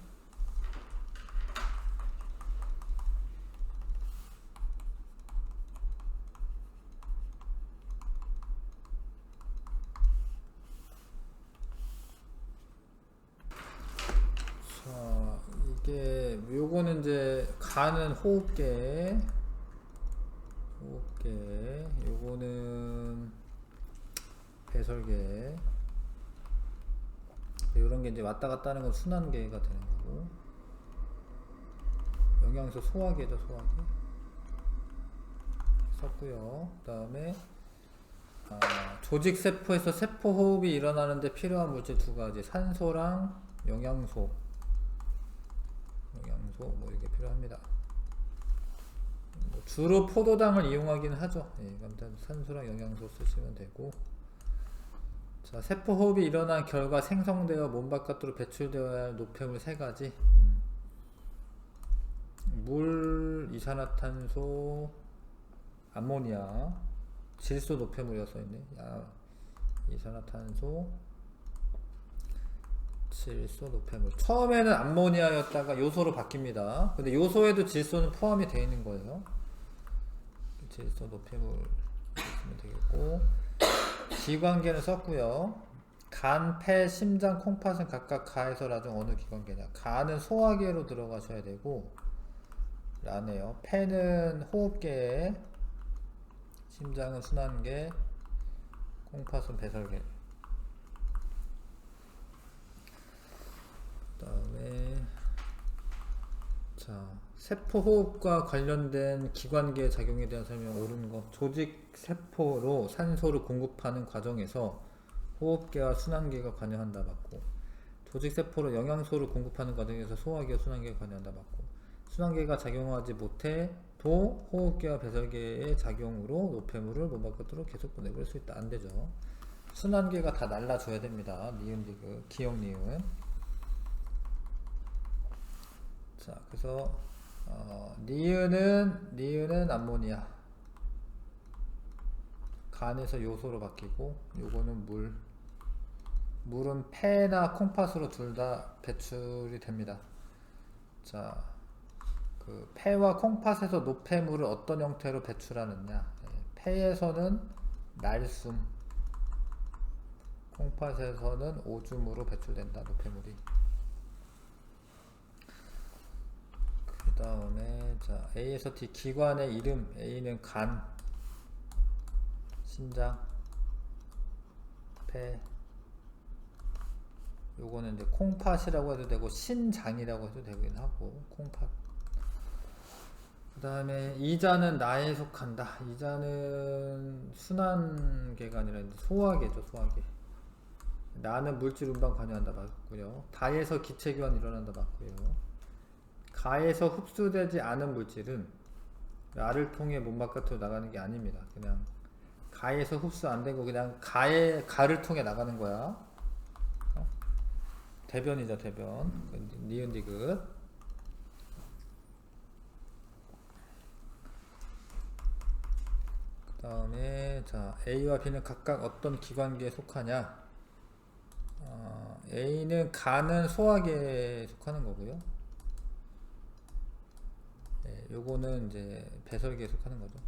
Speaker 1: 자, 요거는 이제 간은 호흡계, 요거는 배설계. 이런 게 이제 왔다 갔다 하는 건 순환계가 되는 거고, 영양소 소화계죠, 소화계. 썼고요. 그 다음에 조직세포에서 세포호흡이 일어나는데 필요한 물질 두 가지, 산소랑 영양소 뭐 이게 필요합니다. 주로 포도당을 이용하기는 하죠. 아무튼 산소랑 영양소 쓰시면 되고. 자, 세포호흡이 일어난 결과 생성되어 몸 바깥으로 배출되어야 할 노폐물 세 가지. 물, 이산화탄소, 암모니아, 질소 노폐물이라 써있네. 이산화탄소, 질소 노폐물. 처음에는 암모니아였다가 요소로 바뀝니다. 근데 요소에도 질소는 포함이 되어 있는 거예요. 질소 노폐물 쓰면 되겠고, 기관계는 썼고요. 간, 폐, 심장, 콩팥은 각각 가에서 라중 어느 기관계냐. 간은 소화계로 들어가셔야 되고, 라네요. 폐는 호흡계, 심장은 순환계, 콩팥은 배설계. 그 다음에 자, 세포호흡과 관련된 기관계 작용에 대한 설명. 옳은 거. 조직 세포로 산소를 공급하는 과정에서 호흡계와 순환계가 관여한다 맞고, 조직 세포로 영양소를 공급하는 과정에서 소화계와 순환계가 관여한다 맞고, 순환계가 작용하지 못해도 호흡계와 배설계의 작용으로 노폐물을 몸 바깥으로 계속 보내버릴 수 있다. 안 되죠. 순환계가 다 날라줘야 됩니다. 니은, 디귿, 기역, 니은. 자, 그래서 니은은 암모니아, 간에서 요소로 바뀌고, 요거는 물은 폐나 콩팥으로 둘 다 배출이 됩니다. 자, 그 폐와 콩팥에서 노폐물을 어떤 형태로 배출하느냐. 폐에서는 날숨, 콩팥에서는 오줌으로 배출된다, 노폐물이. 그 다음에 자, A에서 D 기관의 이름. A는 간, 심장, 폐. 요거는 이제 콩팥이라고 해도 되고 신장이라고 해도 되긴 하고, 콩팥. 그 다음에 이자는 나에 속한다. 이자는 순환계가 아니라 이제 소화계죠, 소화계. 나는 물질 운반 관여한다 맞고요. 다에서 기체 교환 일어난다 맞고요. 가에서 흡수되지 않은 물질은 나를 통해 몸 바깥으로 나가는 게 아닙니다. 그냥 가에서 흡수 안 되고 그냥 가를 통해 나가는 거야. 대변이죠, 대변. 니은 디귿. 그 다음에 자 A와 B는 각각 어떤 기관계에 속하냐. A는 간은 소화계에 속하는 거고요. 네, 요거는 이제 배설계에 속하는 거죠.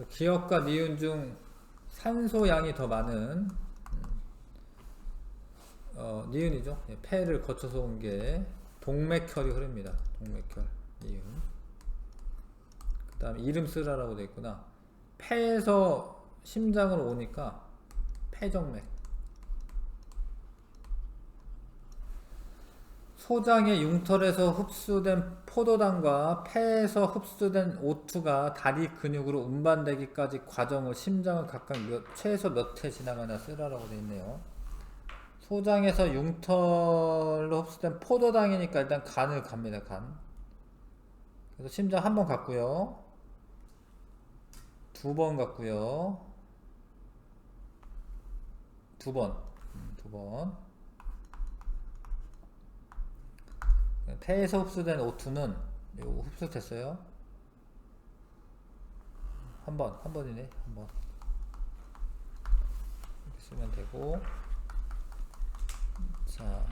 Speaker 1: 기역과 니은 중 산소 양이 더 많은 니은이죠. 예, 폐를 거쳐서 온 게 동맥혈이 흐릅니다. 동맥혈 니은. 그 다음에 이름 쓰라라고 되어 있구나. 폐에서 심장으로 오니까 폐정맥. 소장의 융털에서 흡수된 포도당과 폐에서 흡수된 O2가 다리 근육으로 운반되기까지 과정을 심장을 각각 최소 몇 회 지나가나 쓰라라고 되어 있네요. 소장에서 융털로 흡수된 포도당이니까 일단 간을 갑니다. 간. 그래서 심장 한 번 갔고요. 두 번 갔고요. 두 번. 폐에서 흡수된 O2는 요 흡수됐어요. 한 번이네. 한 번. 이렇게 쓰면 되고. 자.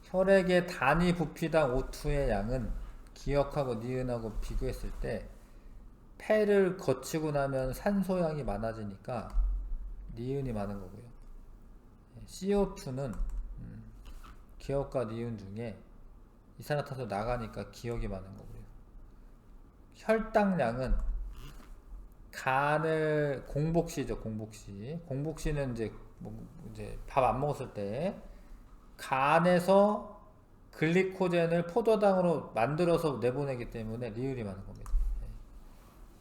Speaker 1: 혈액의 단위 부피당 O2의 양은 기역하고 니은하고 비교했을 때 폐를 거치고 나면 산소양이 많아지니까 니은이 많은 거고요. CO2는 기역과 니은 중에 이산화탄소 나가니까 기역이 많은 거고요. 혈당량은 간을 공복시죠, 공복시. 공복시는 이제 밥 안 먹었을 때 간에서 글리코젠을 포도당으로 만들어서 내보내기 때문에 리을이 많은 겁니다.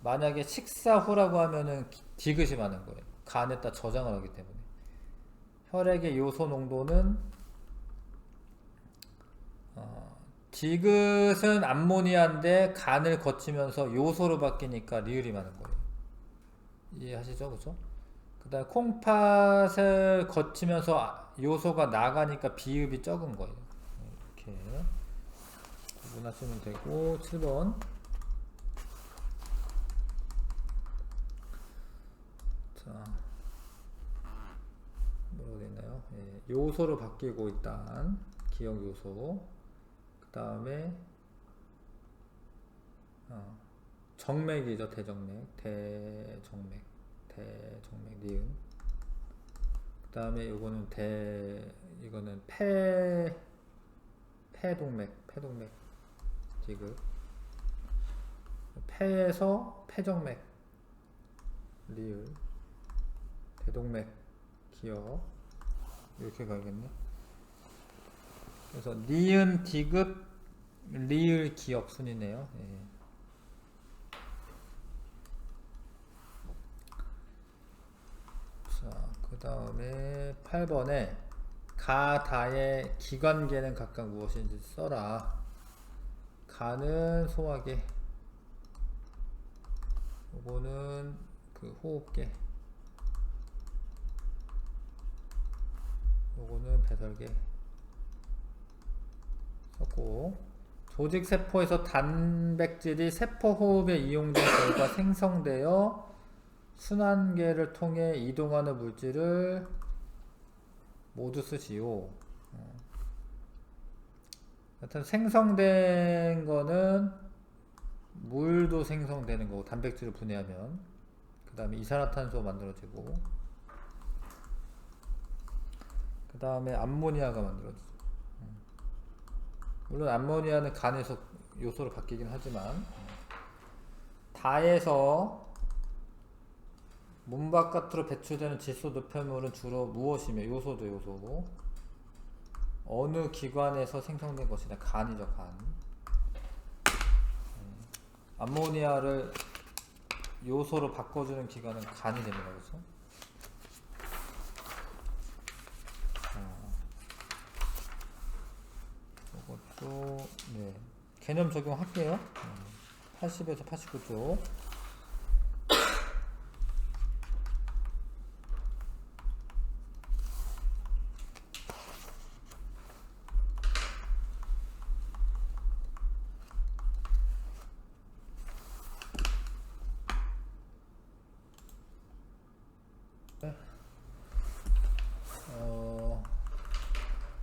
Speaker 1: 만약에 식사 후라고 하면은 디귿이 많은 거예요. 간에다 저장을 하기 때문에. 혈액의 요소 농도는 디귿은 암모니아인데 간을 거치면서 요소로 바뀌니까 리을이 많은 거예요. 이해하시죠? 그죠? 그 다음에 콩팥을 거치면서 요소가 나가니까 비읍이 적은 거예요. 이렇게 구분하시면 되고. 7번 자 뭐라고 되어있나요? 예, 요소로 바뀌고 일단 기억 요소. 그 다음에 정맥이죠. 대정맥 니은. 그 다음에 요거는 이거는 폐동맥 디귿. 폐에서 폐정맥 리을. 대동맥 기역. 이렇게 가야겠네. 그래서 니은 디귿 리을 기역 순이네요. 예. 그 다음에 8번에 가다의 기관계는 각각 무엇인지 써라. 가는 소화계, 요거는 그 호흡계, 요거는 배설계 썼고, 조직세포에서 단백질이 세포호흡에 이용된 결과 생성되어 순환계를 통해 이동하는 물질을 모두 쓰시오. 하여튼 생성된 거는 물도 생성되는 거고, 단백질을 분해하면. 그 다음에 이산화탄소 만들어지고, 그 다음에 암모니아가 만들어지죠. 물론 암모니아는 간에서 요소로 바뀌긴 하지만, 다에서 몸 바깥으로 배출되는 질소 노폐물은 주로 무엇이며, 요소도 요소고, 어느 기관에서 생성된 것이다. 간이죠, 간. 암모니아를 요소로 바꿔주는 기관은 간이 됩니다. 그렇죠? 이것도 네. 개념 적용할게요. 80에서 89쪽.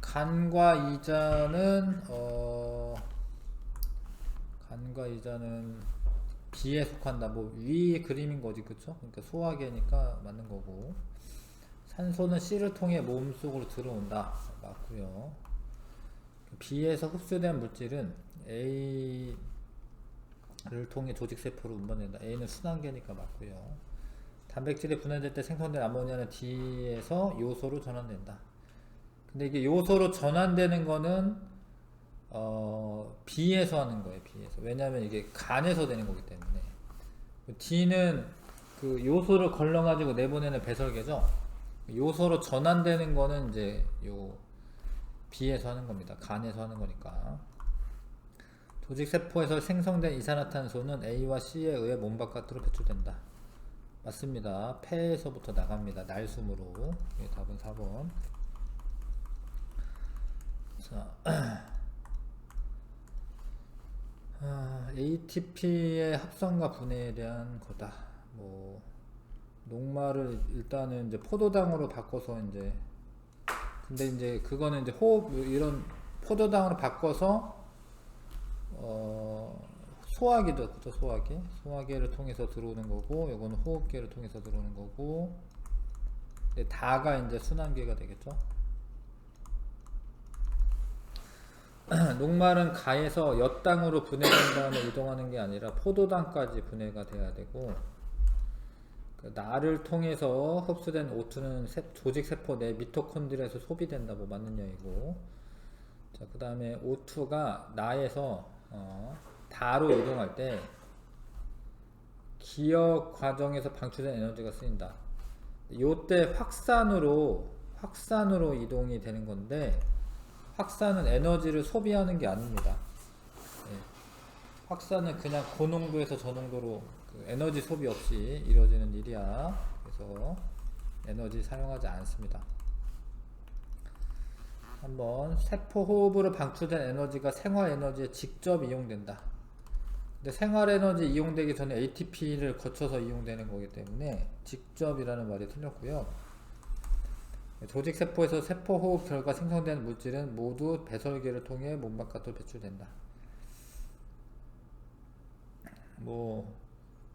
Speaker 1: 간과 이자는 비에 속한다. 뭐 위 그림인 거지, 그쵸? 그러니까 소화계니까 맞는 거고. 산소는 C를 통해 몸속으로 들어온다. 맞고요. B에서 흡수된 물질은 A를 통해 조직세포로 운반된다. A는 순환계니까 맞고요. 단백질이 분해될 때 생성된 암모니아는 D에서 요소로 전환된다. 근데 이게 요소로 전환되는 거는 B에서 하는 거예요. B에서. 왜냐하면 이게 간에서 되는 거기 때문에. D는 그 요소를 걸러가지고 내보내는 배설계죠. 요소로 전환되는 거는 이제 요 B에서 하는 겁니다. 간에서 하는 거니까. 조직세포에서 생성된 이산화탄소는 A와 C에 의해 몸 바깥으로 배출된다. 맞습니다. 폐에서부터 나갑니다. 날숨으로. 답은 4번. 자, ATP의 합성과 분해에 대한 거다. 뭐 녹말을 일단은 이제 포도당으로 바꿔서 이제 근데 이제 그거는 이제 호흡 이런 포도당으로 바꿔서 소화기도 그죠. 소화기를 통해서 들어오는 거고, 요거는 호흡기를 통해서 들어오는 거고, 근데 다가 이제 순환기가 되겠죠. 녹말은 가에서 엿당으로 분해된 다음에 이동하는 게 아니라 포도당까지 분해가 돼야 되고, 그 나를 통해서 흡수된 O2는 조직세포 내 미토콘드리아에서 소비된다. 뭐 맞는 얘기고. 자, 그 다음에 O2가 나에서 다로 이동할 때 기억 과정에서 방출된 에너지가 쓰인다. 요때 확산으로 이동이 되는 건데, 확산은 에너지를 소비하는 게 아닙니다. 네. 확산은 그냥 고농도에서 저농도로 그 에너지 소비 없이 이루어지는 일이야. 그래서 에너지 사용하지 않습니다. 한번 세포 호흡으로 방출된 에너지가 생활 에너지에 직접 이용된다. 근데 생활 에너지 이용되기 전에 ATP를 거쳐서 이용되는 거기 때문에 직접이라는 말이 틀렸고요. 조직세포에서 세포호흡 결과 생성되는 물질은 모두 배설계를 통해 몸 바깥으로 배출된다. 뭐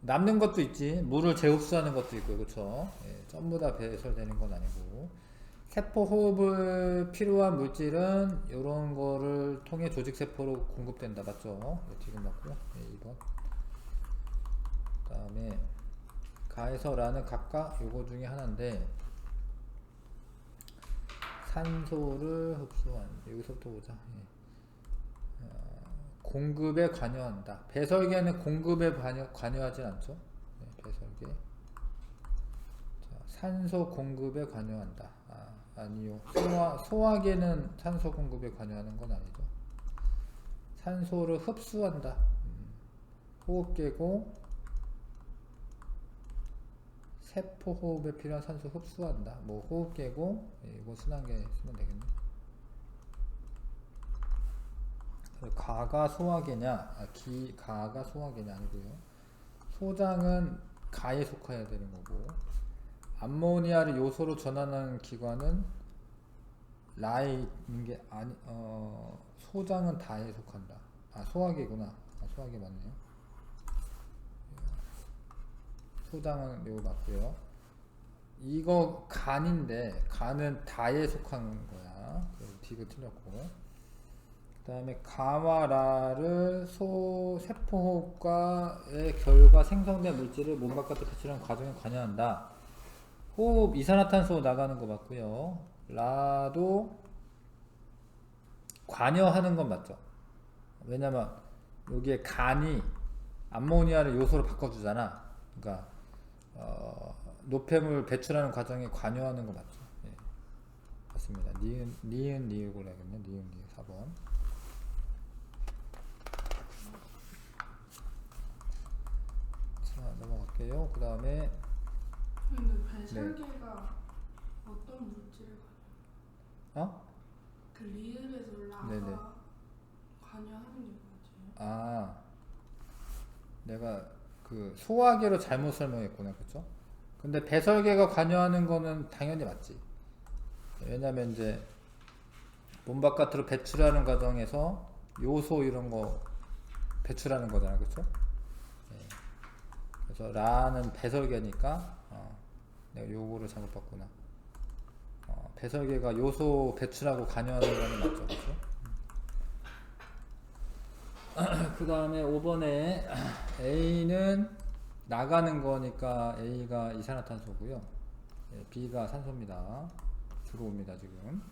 Speaker 1: 남는 것도 있지. 물을 재흡수하는 것도 있고, 그렇죠? 예, 전부 다 배설되는 건 아니고, 세포호흡을 필요한 물질은 이런 거를 통해 조직세포로 공급된다. 맞죠? 예, 지금 맞고요. 예, 2번. 그 다음에 가에서 라는 각각 요거 중에 하나인데, 산소를 흡수한, 여기서부터 보자. 예. 공급에 관여한다. 배설계는 공급에 관여하지 않죠. 네, 배설계. 자, 산소 공급에 관여한다. 아니요. 소화계는 산소 공급에 관여하는 건 아니죠. 산소를 흡수한다. 호흡계고 세포 호흡에 필요한 산소 흡수한다. 뭐 호흡계고, 예, 이거 순환계 쓰면 되겠네. 가가 소화계냐? 가가 소화계냐 아니고요. 소장은 가에 속해야 되는 거고, 암모니아를 요소로 전환하는 기관은 라에 있는 게 아니, 소장은 다에 속한다. 소화계구나. 소화계 맞네요. 소장은 이거 맞고요. 이거 간인데 간은 다에 속한 거야. D가 틀렸고. 그 다음에 가와 라를 세포호흡과의 결과 생성된 물질을 몸 바깥으로 배출하는 과정에 관여한다. 호흡 이산화탄소 나가는 거 맞고요. 라도 관여하는 건 맞죠. 왜냐면 여기에 간이 암모니아를 요소로 바꿔주잖아. 그러니까 노폐물 배출하는 과정에 관여하는 거 맞죠. 예, 맞습니다. 니은 니으고로 해야겠네. 니은 니은 4번. 자, 넘어갈게요. 그 다음에
Speaker 2: 근데 배설계가 어떤 물질을 그 리을에서 라가
Speaker 1: 네네.
Speaker 2: 관여하는 게 뭐지?
Speaker 1: 아, 내가 그 소화계로 잘못 설명했구나. 그쵸? 근데 배설계가 관여하는 거는 당연히 맞지. 왜냐면 이제 몸 바깥으로 배출하는 과정에서 요소 이런 거 배출하는 거잖아. 그쵸? 예. 그래서 라는 배설계니까 내가 요거를 잘못 봤구나. 배설계가 요소 배출하고 관여하는 거는 맞죠. 그쵸? 그 다음에 5번에 A는 나가는 거니까 A가 이산화탄소고요. B가 산소입니다. 들어옵니다 지금.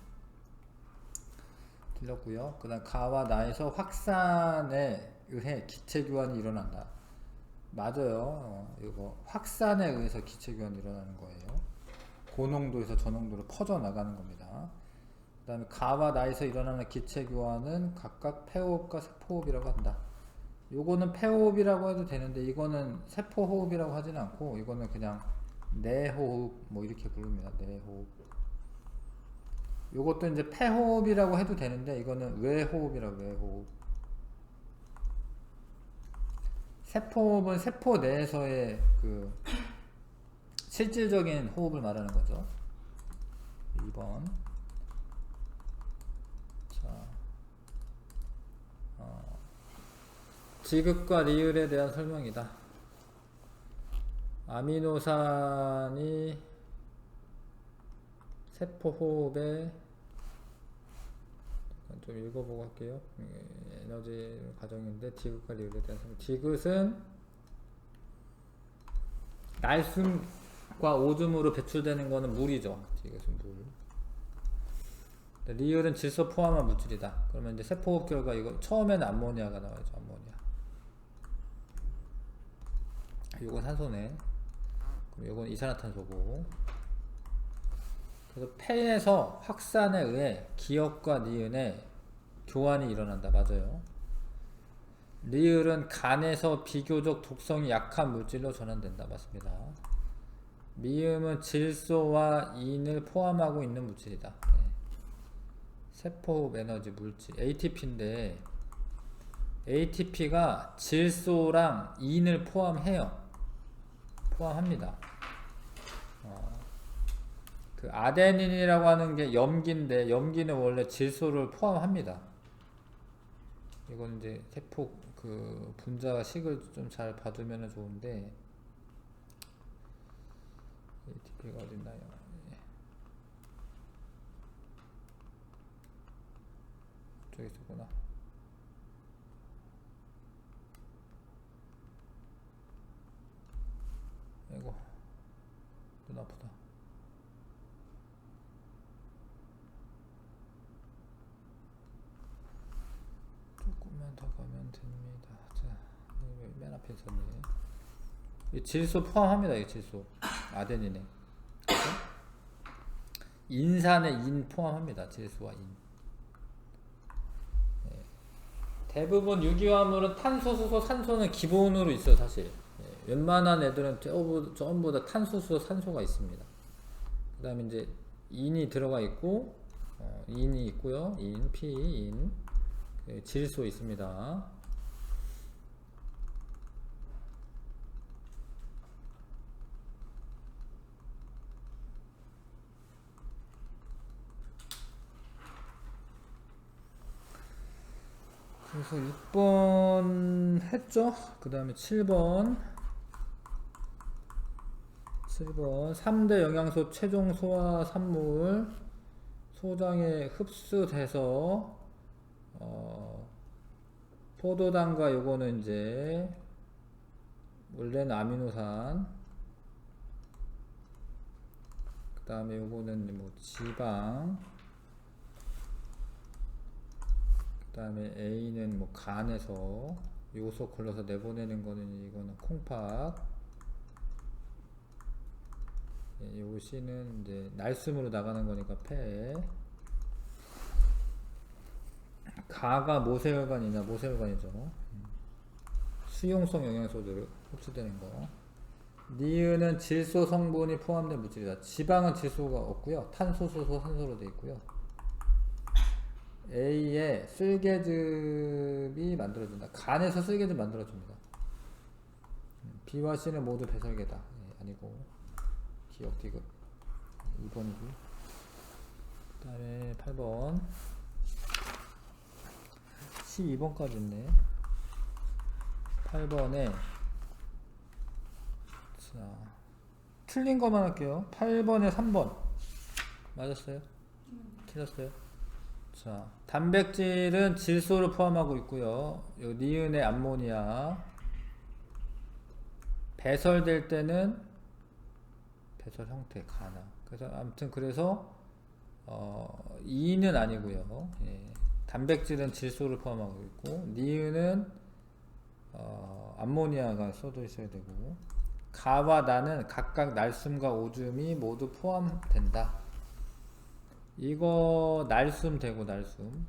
Speaker 1: 틀렸고요. 그 다음 가와 나에서 확산에 의해 기체 교환이 일어난다. 맞아요. 이거 확산에 의해서 기체 교환이 일어나는 거예요. 고농도에서 저농도로 퍼져 나가는 겁니다. 그 다음에 가와 나에서 일어나는 기체 교환은 각각 폐호흡과 세포호흡이라고 한다. 요거는 폐호흡이라고 해도 되는데 이거는 세포호흡이라고 하진 않고 이거는 그냥 내호흡 뭐 이렇게 부릅니다. 내호흡. 요것도 이제 폐호흡이라고 해도 되는데 이거는 외호흡이라고. 외호흡. 세포호흡은 세포 내에서의 그 실질적인 호흡을 말하는 거죠. 2번. 자, 지극과 리을에 대한 설명이다. 아미노산이 세포호흡에 좀 읽어보고 할게요. 에너지 과정인데 디귿과 리을에 대한 설명. 디귿은 날숨과 오줌으로 배출되는 거는 물이죠. 디귿은 물. 리을은 질소 포함한 물질이다. 그러면 이제 세포호흡 결과 이거 처음에는 암모니아가 나와야죠. 암모니아. 요건 산소네. 그럼 요건 이산화탄소고. 그래서 폐에서 확산에 의해 기역과 니은의 교환이 일어난다. 맞아요. 리을은 간에서 비교적 독성이 약한 물질로 전환된다. 맞습니다. 미음은 질소와 인을 포함하고 있는 물질이다. 네. 세포호흡 에너지 물질 ATP인데 ATP가 질소랑 인을 포함해요. 포함합니다. 그 아데닌이라고 하는 게 염기인데 염기는 원래 질소를 포함합니다. 이건 이제 세포 그 분자식을 좀 잘 봐두면 좋은데 ATP가 어딨나요? 저기 있었구나. 아이고 눈 아프다. 조금만 더 가면 됩니다. 자, 맨 앞에 있었네. 이 질소 포함합니다. 이 질소 아데닌에. 그렇죠? 인산에 인 포함합니다. 질소와 인. 네. 대부분 유기화물은 탄소, 수소, 산소는 기본으로 있어 사실. 네. 웬만한 애들은 전부 다 탄소, 수소, 산소가 있습니다. 그 다음에 이제 인이 들어가 있고 인이 있고요. 인, 피, 인, 질소 있습니다. 그래서 6번 했죠? 그 다음에 7번 3대 영양소 최종 소화 산물 소장에 흡수돼서 포도당과 요거는 이제 원래는 아미노산 그 다음에 요거는 뭐 지방 다음에 A는 뭐 간에서 요소 걸러서 내보내는 거는 이거는 콩팥. 예, 요 C는 이제 날숨으로 나가는 거니까 폐. 가가 모세혈관이냐 모세혈관이죠. 수용성 영양소들 흡수되는 거. 니은은 질소 성분이 포함된 물질이다. 지방은 질소가 없고요. 탄소, 수소, 산소로 되어 있고요. A에 쓸개즙이 만들어진다. 간에서 쓸개즙 만들어줍니다. B와 C는 모두 배설계다. 예, 아니고 기억 디귿 2번이고. 그 다음에 8번 12번까지 있네. 8번에 자, 틀린 것만 할게요. 8번에 3번 맞았어요? 틀렸어요? 자, 단백질은 질소를 포함하고 있고요. 요 니은의 암모니아 배설될 때는 배설 형태 가나. 그래서 아무튼 그래서 2는 아니고요. 예. 단백질은 질소를 포함하고 있고 니은은 암모니아가 써져 있어야 되고 가와 나는 각각 날숨과 오줌이 모두 포함된다. 이거 날숨 되고 날숨.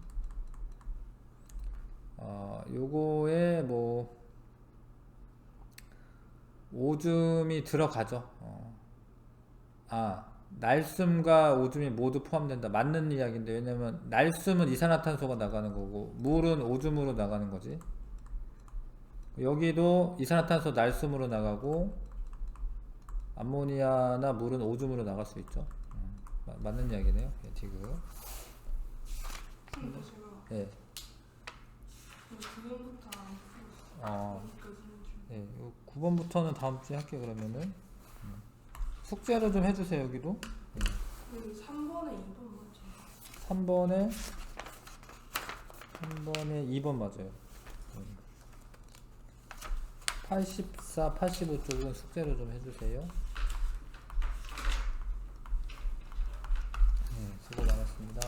Speaker 1: 요거에 뭐 오줌이 들어가죠. 날숨과 오줌이 모두 포함된다. 맞는 이야기인데 왜냐면 날숨은 이산화탄소가 나가는 거고 물은 오줌으로 나가는 거지. 여기도 이산화탄소 날숨으로 나가고 암모니아나 물은 오줌으로 나갈 수 있죠. 맞는 이야기네요. 예, 지금.
Speaker 2: 근데 제가
Speaker 1: 예.
Speaker 2: 그거부터 안 풀었어요.
Speaker 1: 예, 요 9번부터는 다음 주에 할게요. 그러면은 숙제로 좀 해주세요. 여기도.
Speaker 2: 여기 3번에 2번 맞죠?
Speaker 1: 3번에 2번 맞아요. 84, 85쪽은 숙제로 좀 해주세요. 네, 수고 많았습니다.